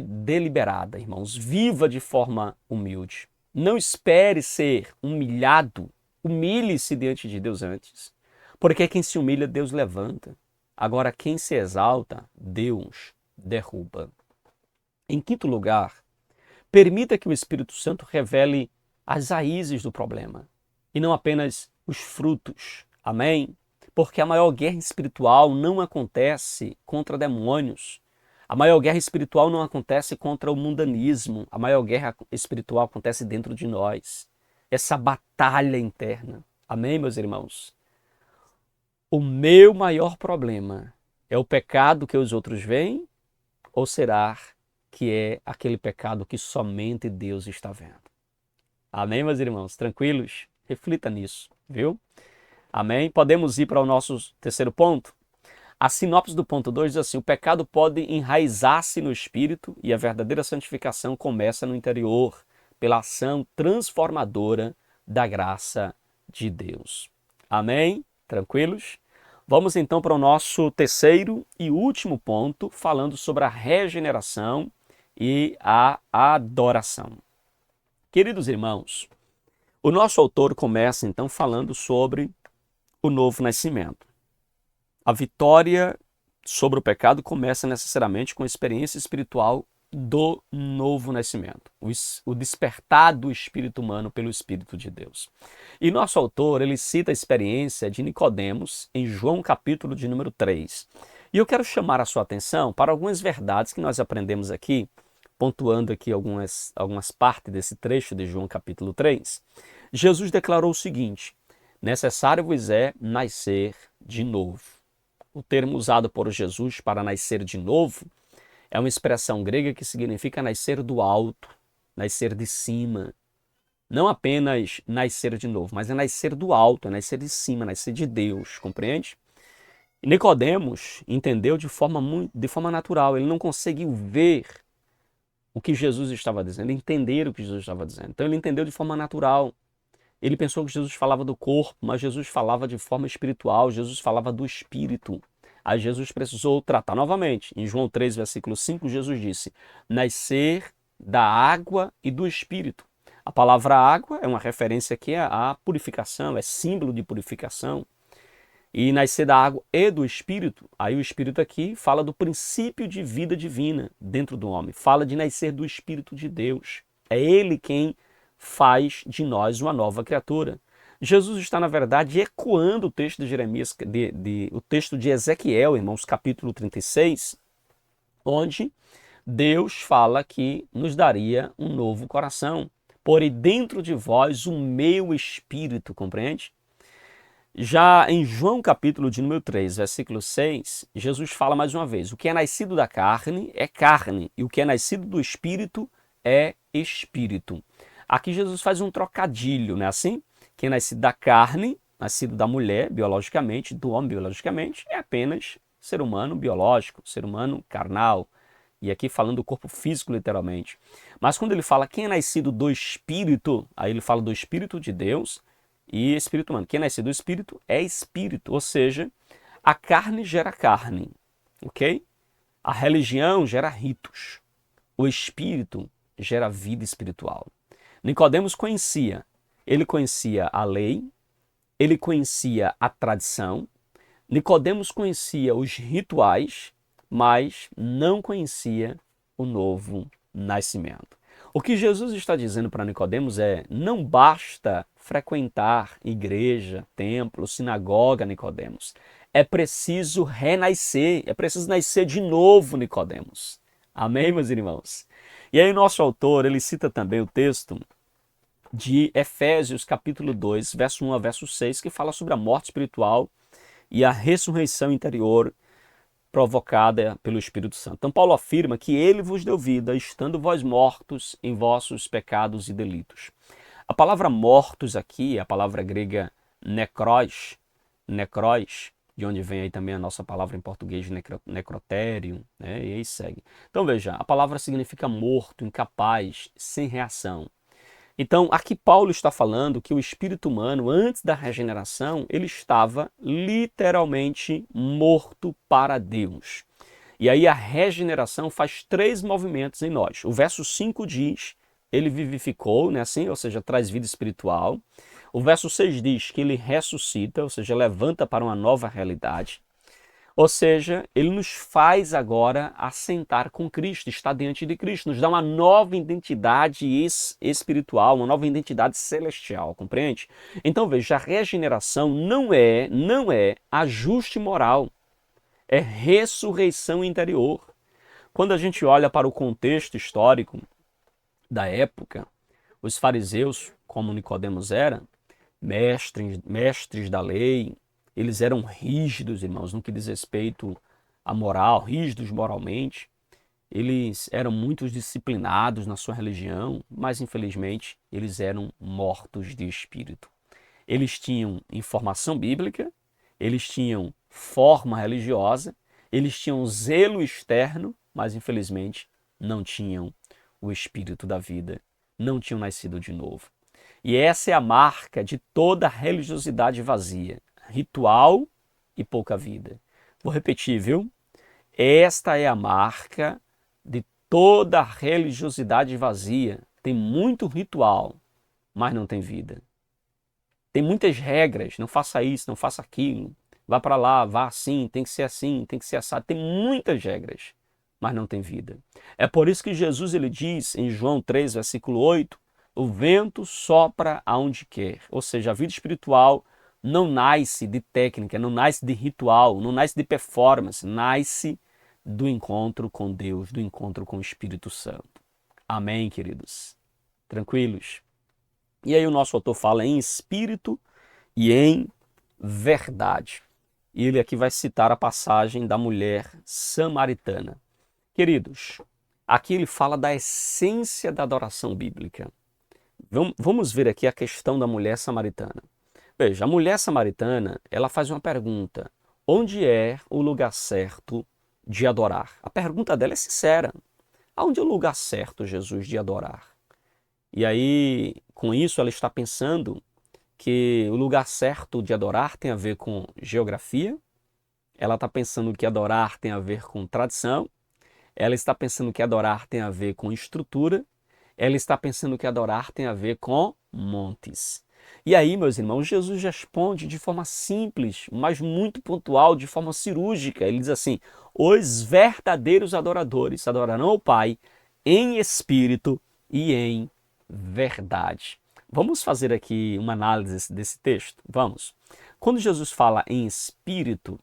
deliberada, irmãos. Viva de forma humilde. Não espere ser humilhado. Humilhe-se diante de Deus antes. Porque quem se humilha, Deus levanta. Agora, quem se exalta, Deus derruba. Em quinto lugar, permita que o Espírito Santo revele as raízes do problema e não apenas os frutos. Amém? Porque a maior guerra espiritual não acontece contra demônios. A maior guerra espiritual não acontece contra o mundanismo. A maior guerra espiritual acontece dentro de nós. Essa batalha interna. Amém, meus irmãos? O meu maior problema é o pecado que os outros veem ou será que é aquele pecado que somente Deus está vendo? Amém, meus irmãos? Tranquilos? Reflita nisso, viu? Amém? Podemos ir para o nosso terceiro ponto? A sinopse do ponto 2 diz assim: o pecado pode enraizar-se no espírito e a verdadeira santificação começa no interior, pela ação transformadora da graça de Deus. Amém? Tranquilos? Vamos então para o nosso terceiro e último ponto, falando sobre a regeneração e a adoração. Queridos irmãos, o nosso autor começa então falando sobre o novo nascimento. A vitória sobre o pecado começa necessariamente com a experiência espiritual do novo nascimento, o despertar do espírito humano pelo Espírito de Deus. E nosso autor, ele cita a experiência de Nicodemos em João capítulo de número 3. E eu quero chamar a sua atenção para algumas verdades que nós aprendemos aqui, pontuando aqui algumas partes desse trecho de João capítulo 3. Jesus declarou o seguinte: necessário vos é nascer de novo. O termo usado por Jesus para nascer de novo é uma expressão grega que significa nascer do alto, nascer de cima. Não apenas nascer de novo, mas é nascer do alto, é nascer de cima, nascer de Deus, compreende? Nicodemos entendeu de forma natural, ele não conseguiu ver o que Jesus estava dizendo, entender o que Jesus estava dizendo. Então ele entendeu de forma natural. Ele pensou que Jesus falava do corpo, mas Jesus falava de forma espiritual, Jesus falava do espírito. Aí Jesus precisou tratar novamente. Em João 3, versículo 5, Jesus disse: nascer da água e do espírito. A palavra água é uma referência aqui à purificação, é símbolo de purificação. E nascer da água e do espírito, aí o espírito aqui fala do princípio de vida divina dentro do homem, fala de nascer do espírito de Deus. É ele quem faz de nós uma nova criatura. Jesus está, na verdade, ecoando o texto de Jeremias, o texto de Ezequiel, irmãos, capítulo 36, onde Deus fala que nos daria um novo coração. Porém, dentro de vós o meu espírito, compreende? Já em João capítulo de número 3, versículo 6, Jesus fala mais uma vez: o que é nascido da carne é carne, e o que é nascido do espírito é espírito. Aqui Jesus faz um trocadilho, não é assim? Quem é nascido da carne, nascido da mulher biologicamente, do homem biologicamente, é apenas ser humano biológico, ser humano carnal. E aqui falando do corpo físico, literalmente. Mas quando ele fala quem é nascido do espírito, aí ele fala do espírito de Deus e espírito humano. Quem é nascido do espírito é espírito, ou seja, a carne gera carne, ok? A religião gera ritos. O espírito gera vida espiritual. Nicodemos conhecia. Ele conhecia a lei, ele conhecia a tradição. Nicodemos conhecia os rituais, mas não conhecia o novo nascimento. O que Jesus está dizendo para Nicodemos é: não basta frequentar igreja, templo, sinagoga, Nicodemos. É preciso renascer, é preciso nascer de novo, Nicodemos. Amém, meus irmãos? E aí o nosso autor, ele cita também o texto de Efésios, capítulo 2, verso 1 a verso 6, que fala sobre a morte espiritual e a ressurreição interior provocada pelo Espírito Santo. Então Paulo afirma que ele vos deu vida, estando vós mortos em vossos pecados e delitos. A palavra mortos aqui é a palavra grega necros, de onde vem aí também a nossa palavra em português necrotério, né? E aí segue. Então veja, a palavra significa morto, incapaz, sem reação. Então, aqui Paulo está falando que o espírito humano, antes da regeneração, ele estava literalmente morto para Deus. E aí a regeneração faz 3 movimentos em nós. O verso 5 diz, ele vivificou, né, assim, ou seja, traz vida espiritual. O verso 6 diz que ele ressuscita, ou seja, levanta para uma nova realidade. Ou seja, ele nos faz agora assentar com Cristo, estar diante de Cristo, nos dá uma nova identidade espiritual, uma nova identidade celestial, compreende? Então veja, a regeneração não é ajuste moral, é ressurreição interior. Quando a gente olha para o contexto histórico da época, os fariseus, como Nicodemos era, mestres da lei, eles eram rígidos, irmãos, no que diz respeito à moral, rígidos moralmente. Eles eram muito disciplinados na sua religião, mas infelizmente eles eram mortos de espírito. Eles tinham informação bíblica, eles tinham forma religiosa, eles tinham zelo externo, mas infelizmente não tinham o espírito da vida, não tinham nascido de novo. E essa é a marca de toda religiosidade vazia, ritual e pouca vida. Vou repetir, viu? Esta é a marca de toda religiosidade vazia. Tem muito ritual, mas não tem vida. Tem muitas regras, não faça isso, não faça aquilo, vá para lá, vá assim, tem que ser assim, tem que ser assado. Tem muitas regras, mas não tem vida. É por isso que Jesus ele diz em João 3, versículo 8, o vento sopra aonde quer. Ou seja, a vida espiritual não nasce de técnica, não nasce de ritual, não nasce de performance, nasce do encontro com Deus, do encontro com o Espírito Santo. Amém, queridos? Tranquilos? E aí o nosso autor fala em espírito e em verdade. E ele aqui vai citar a passagem da mulher samaritana. Queridos, aqui ele fala da essência da adoração bíblica. Vamos ver aqui a questão da mulher samaritana. Veja, a mulher samaritana, ela faz uma pergunta: onde é o lugar certo de adorar? A pergunta dela é sincera. Aonde é o lugar certo, Jesus, de adorar? E aí, com isso, ela está pensando que o lugar certo de adorar tem a ver com geografia, ela está pensando que adorar tem a ver com tradição, ela está pensando que adorar tem a ver com estrutura, ela está pensando que adorar tem a ver com montes. E aí, meus irmãos, Jesus responde de forma simples, mas muito pontual, de forma cirúrgica. Ele diz assim: os verdadeiros adoradores adorarão ao Pai em espírito e em verdade. Vamos fazer aqui uma análise desse texto? Vamos. Quando Jesus fala em espírito,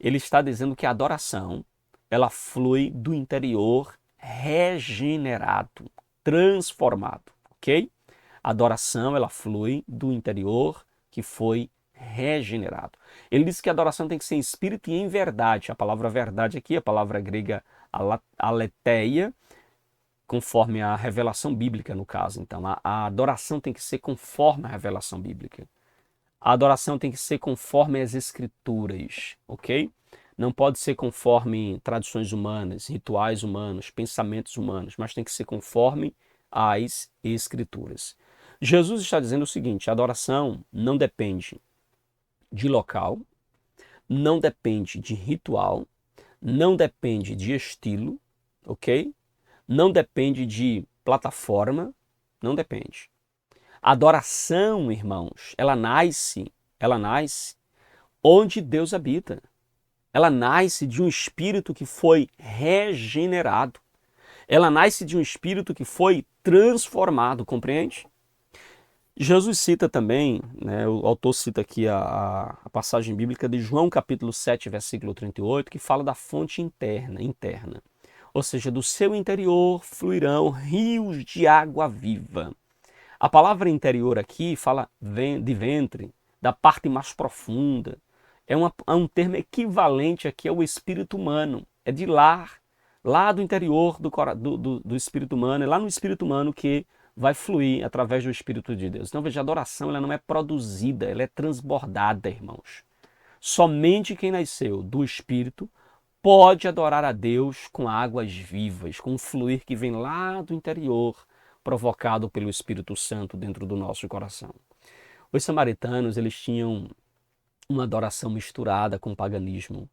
ele está dizendo que a adoração, ela flui do interior regenerado, transformado, ok? A adoração, ela flui do interior que foi regenerado. Ele diz que a adoração tem que ser em espírito e em verdade. A palavra verdade aqui, a palavra grega aletheia, conforme a revelação bíblica no caso. Então, a adoração tem que ser conforme a revelação bíblica. A adoração tem que ser conforme as escrituras, ok? Não pode ser conforme tradições humanas, rituais humanos, pensamentos humanos, mas tem que ser conforme as escrituras. Jesus está dizendo o seguinte: a adoração não depende de local, não depende de ritual, não depende de estilo, ok? Não depende de plataforma, não depende. A adoração, irmãos, ela nasce onde Deus habita. Ela nasce de um espírito que foi regenerado. Ela nasce de um espírito que foi transformado, compreende? Jesus cita também, né, o autor cita aqui a passagem bíblica de João capítulo 7, versículo 38, que fala da fonte interna. Ou seja, do seu interior fluirão rios de água viva. A palavra interior aqui fala de ventre, da parte mais profunda. É um termo equivalente aqui ao espírito humano. É de lá do interior do espírito humano, é lá no espírito humano que vai fluir através do Espírito de Deus. Então veja, a adoração ela não é produzida, ela é transbordada, irmãos. Somente quem nasceu do Espírito pode adorar a Deus com águas vivas, com um fluir que vem lá do interior, provocado pelo Espírito Santo dentro do nosso coração. Os samaritanos, eles tinham uma adoração misturada com paganismo.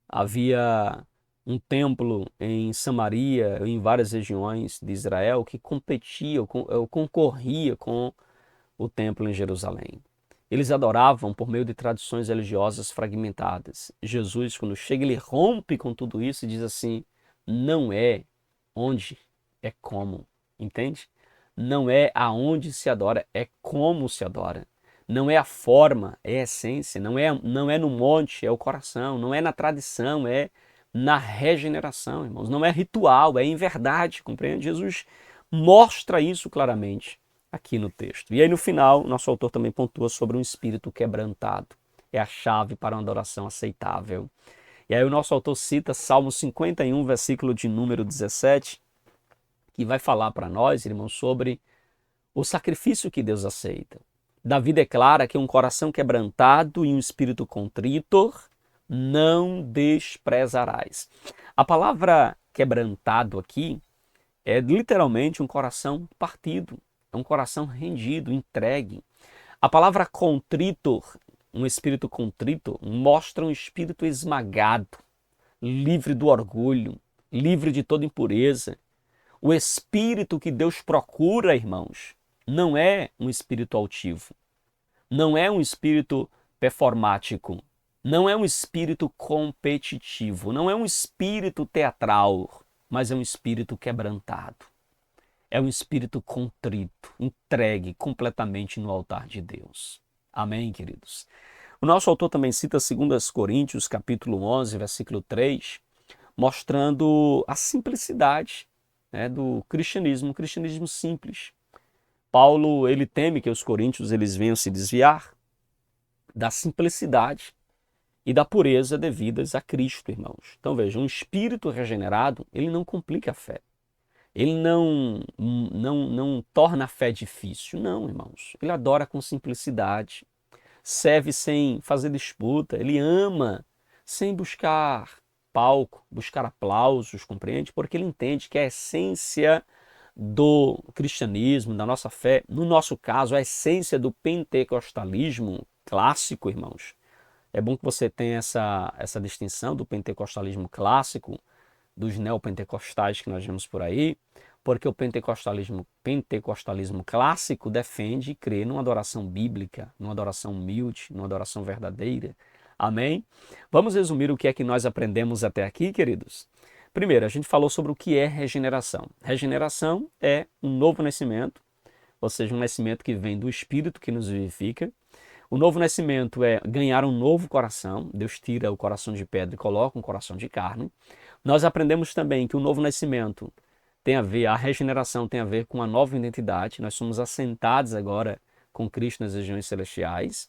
Havia um templo em Samaria, em várias regiões de Israel, que competia ou concorria com o templo em Jerusalém. Eles adoravam por meio de tradições religiosas fragmentadas. Jesus, quando chega, ele rompe com tudo isso e diz assim: não é onde, é como. Entende? Não é aonde se adora, é como se adora. Não é a forma, é a essência. Não é no monte, é o coração. Não é na tradição, é na regeneração, irmãos. Não é ritual, é em verdade, compreende? Jesus mostra isso claramente aqui no texto. E aí no final, nosso autor também pontua sobre um espírito quebrantado. É a chave para uma adoração aceitável. E aí o nosso autor cita Salmo 51, versículo de número 17, que vai falar para nós, irmãos, sobre o sacrifício que Deus aceita. Davi declara que um coração quebrantado e um espírito contrito não desprezarás. A palavra quebrantado aqui é literalmente um coração partido, é um coração rendido, entregue. A palavra contrito, um espírito contrito, mostra um espírito esmagado, livre do orgulho, livre de toda impureza. O espírito que Deus procura, irmãos, não é um espírito altivo, não é um espírito performático, não é um espírito competitivo, não é um espírito teatral, mas é um espírito quebrantado. É um espírito contrito, entregue completamente no altar de Deus. Amém, queridos? O nosso autor também cita 2 Coríntios, capítulo 11, versículo 3, mostrando a simplicidade, né, do cristianismo, um cristianismo simples. Paulo, ele teme que os coríntios eles venham se desviar da simplicidade e da pureza devidas a Cristo, irmãos. Então veja, um espírito regenerado, ele não complica a fé. Ele não torna a fé difícil, não, irmãos. Ele adora com simplicidade, serve sem fazer disputa, ele ama sem buscar palco, buscar aplausos, compreende? Porque ele entende que a essência do cristianismo, da nossa fé, no nosso caso, a essência do pentecostalismo clássico, irmãos. É bom que você tenha essa distinção do pentecostalismo clássico, dos neopentecostais que nós vemos por aí, porque o pentecostalismo clássico defende e crê numa adoração bíblica, numa adoração humilde, numa adoração verdadeira. Amém? Vamos resumir o que é que nós aprendemos até aqui, queridos? Primeiro, a gente falou sobre o que é regeneração. Regeneração é um novo nascimento, ou seja, um nascimento que vem do Espírito que nos vivifica. O novo nascimento é ganhar um novo coração. Deus tira o coração de pedra e coloca um coração de carne. Nós aprendemos também que o novo nascimento tem a ver, a regeneração tem a ver com a nova identidade. Nós somos assentados agora com Cristo nas regiões celestiais.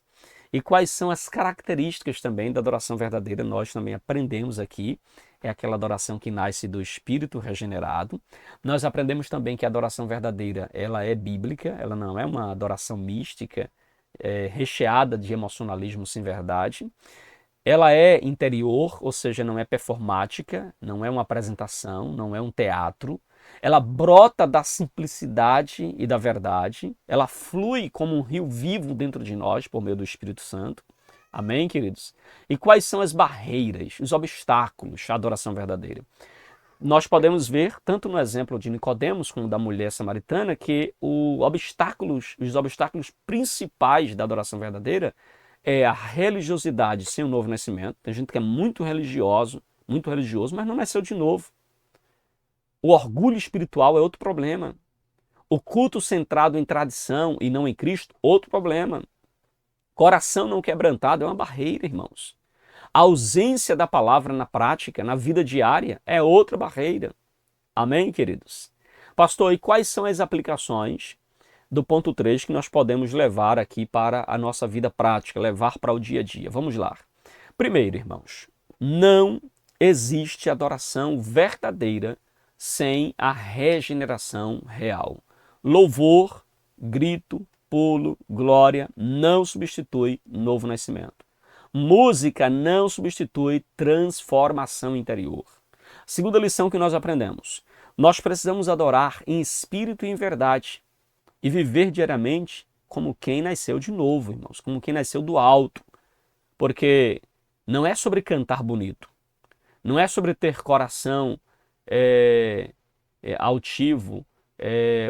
E quais são as características também da adoração verdadeira? Nós também aprendemos aqui. É aquela adoração que nasce do Espírito regenerado. Nós aprendemos também que a adoração verdadeira, ela é bíblica, ela não é uma adoração mística, recheada de emocionalismo sem verdade. Ela é interior, ou seja, não é performática, não é uma apresentação, não é um teatro. Ela brota da simplicidade e da verdade. Ela flui como um rio vivo dentro de nós por meio do Espírito Santo. Amém, queridos? E quais são as barreiras, os obstáculos à adoração verdadeira? Nós podemos ver, tanto no exemplo de Nicodemos como da mulher samaritana, que os obstáculos principais da adoração verdadeira é a religiosidade sem o novo nascimento. Tem gente que é muito religioso, mas não nasceu de novo. O orgulho espiritual é outro problema. O culto centrado em tradição e não em Cristo, outro problema. Coração não quebrantado é uma barreira, irmãos. A ausência da palavra na prática, na vida diária, é outra barreira. Amém, queridos? Pastor, e quais são as aplicações do ponto 3 que nós podemos levar aqui para a nossa vida prática, levar para o dia a dia? Vamos lá. Primeiro, irmãos, não existe adoração verdadeira sem a regeneração real. Louvor, grito, pulo, glória não substitui novo nascimento. Música não substitui transformação interior. Segunda lição que nós aprendemos: nós precisamos adorar em espírito e em verdade e viver diariamente como quem nasceu de novo, irmãos, como quem nasceu do alto. Porque não é sobre cantar bonito, não é sobre ter coração altivo,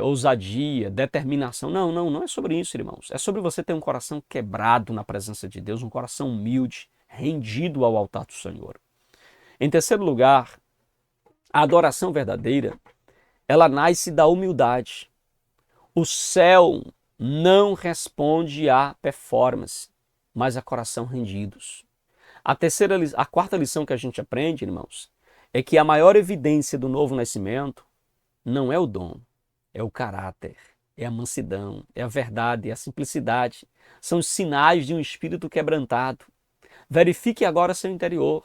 ousadia, determinação. Não é sobre isso, irmãos. É sobre você ter um coração quebrado na presença de Deus, um coração humilde, rendido ao altar do Senhor. Em terceiro lugar, a adoração verdadeira, ela nasce da humildade. O céu não responde à performance, mas a coração rendidos. A quarta lição que a gente aprende, irmãos, é que a maior evidência do novo nascimento não é o dom, é o caráter, é a mansidão, é a verdade, é a simplicidade. São os sinais de um espírito quebrantado. Verifique agora seu interior.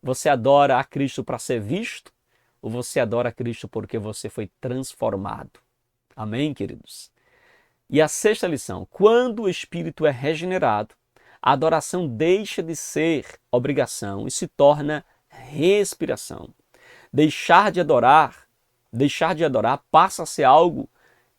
Você adora a Cristo para ser visto ou você adora a Cristo porque você foi transformado? Amém, queridos? E a sexta lição: quando o espírito é regenerado, a adoração deixa de ser obrigação e se torna respiração. Deixar de adorar passa a ser algo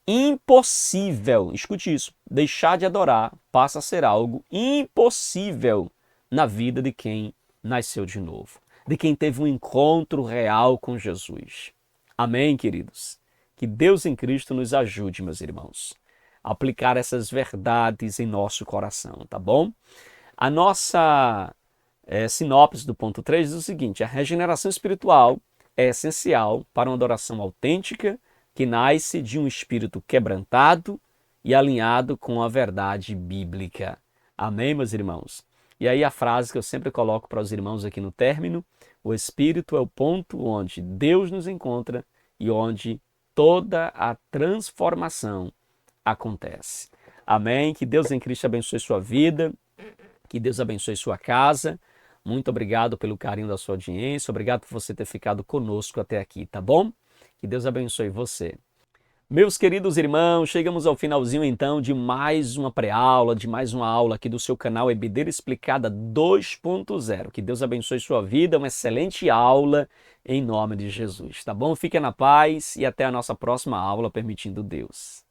impossível. Escute isso. Deixar de adorar passa a ser algo impossível na vida de quem nasceu de novo, de quem teve um encontro real com Jesus. Amém, queridos? Que Deus em Cristo nos ajude, meus irmãos, a aplicar essas verdades em nosso coração, tá bom? A nossa sinopse do ponto 3 diz o seguinte: a regeneração espiritual é essencial para uma adoração autêntica que nasce de um espírito quebrantado e alinhado com a verdade bíblica. Amém, meus irmãos? E aí a frase que eu sempre coloco para os irmãos aqui no término: o Espírito é o ponto onde Deus nos encontra e onde toda a transformação acontece. Amém? Que Deus em Cristo abençoe sua vida, que Deus abençoe sua casa. Muito obrigado pelo carinho da sua audiência, obrigado por você ter ficado conosco até aqui, tá bom? Que Que Deus abençoe você. Meus queridos irmãos, chegamos ao finalzinho então de mais uma pré-aula, de mais uma aula aqui do seu canal EBD Explicada 2.0. Que Deus abençoe sua vida, uma excelente aula em nome de Jesus, tá bom? Fique na paz e até a nossa próxima aula, permitindo Deus.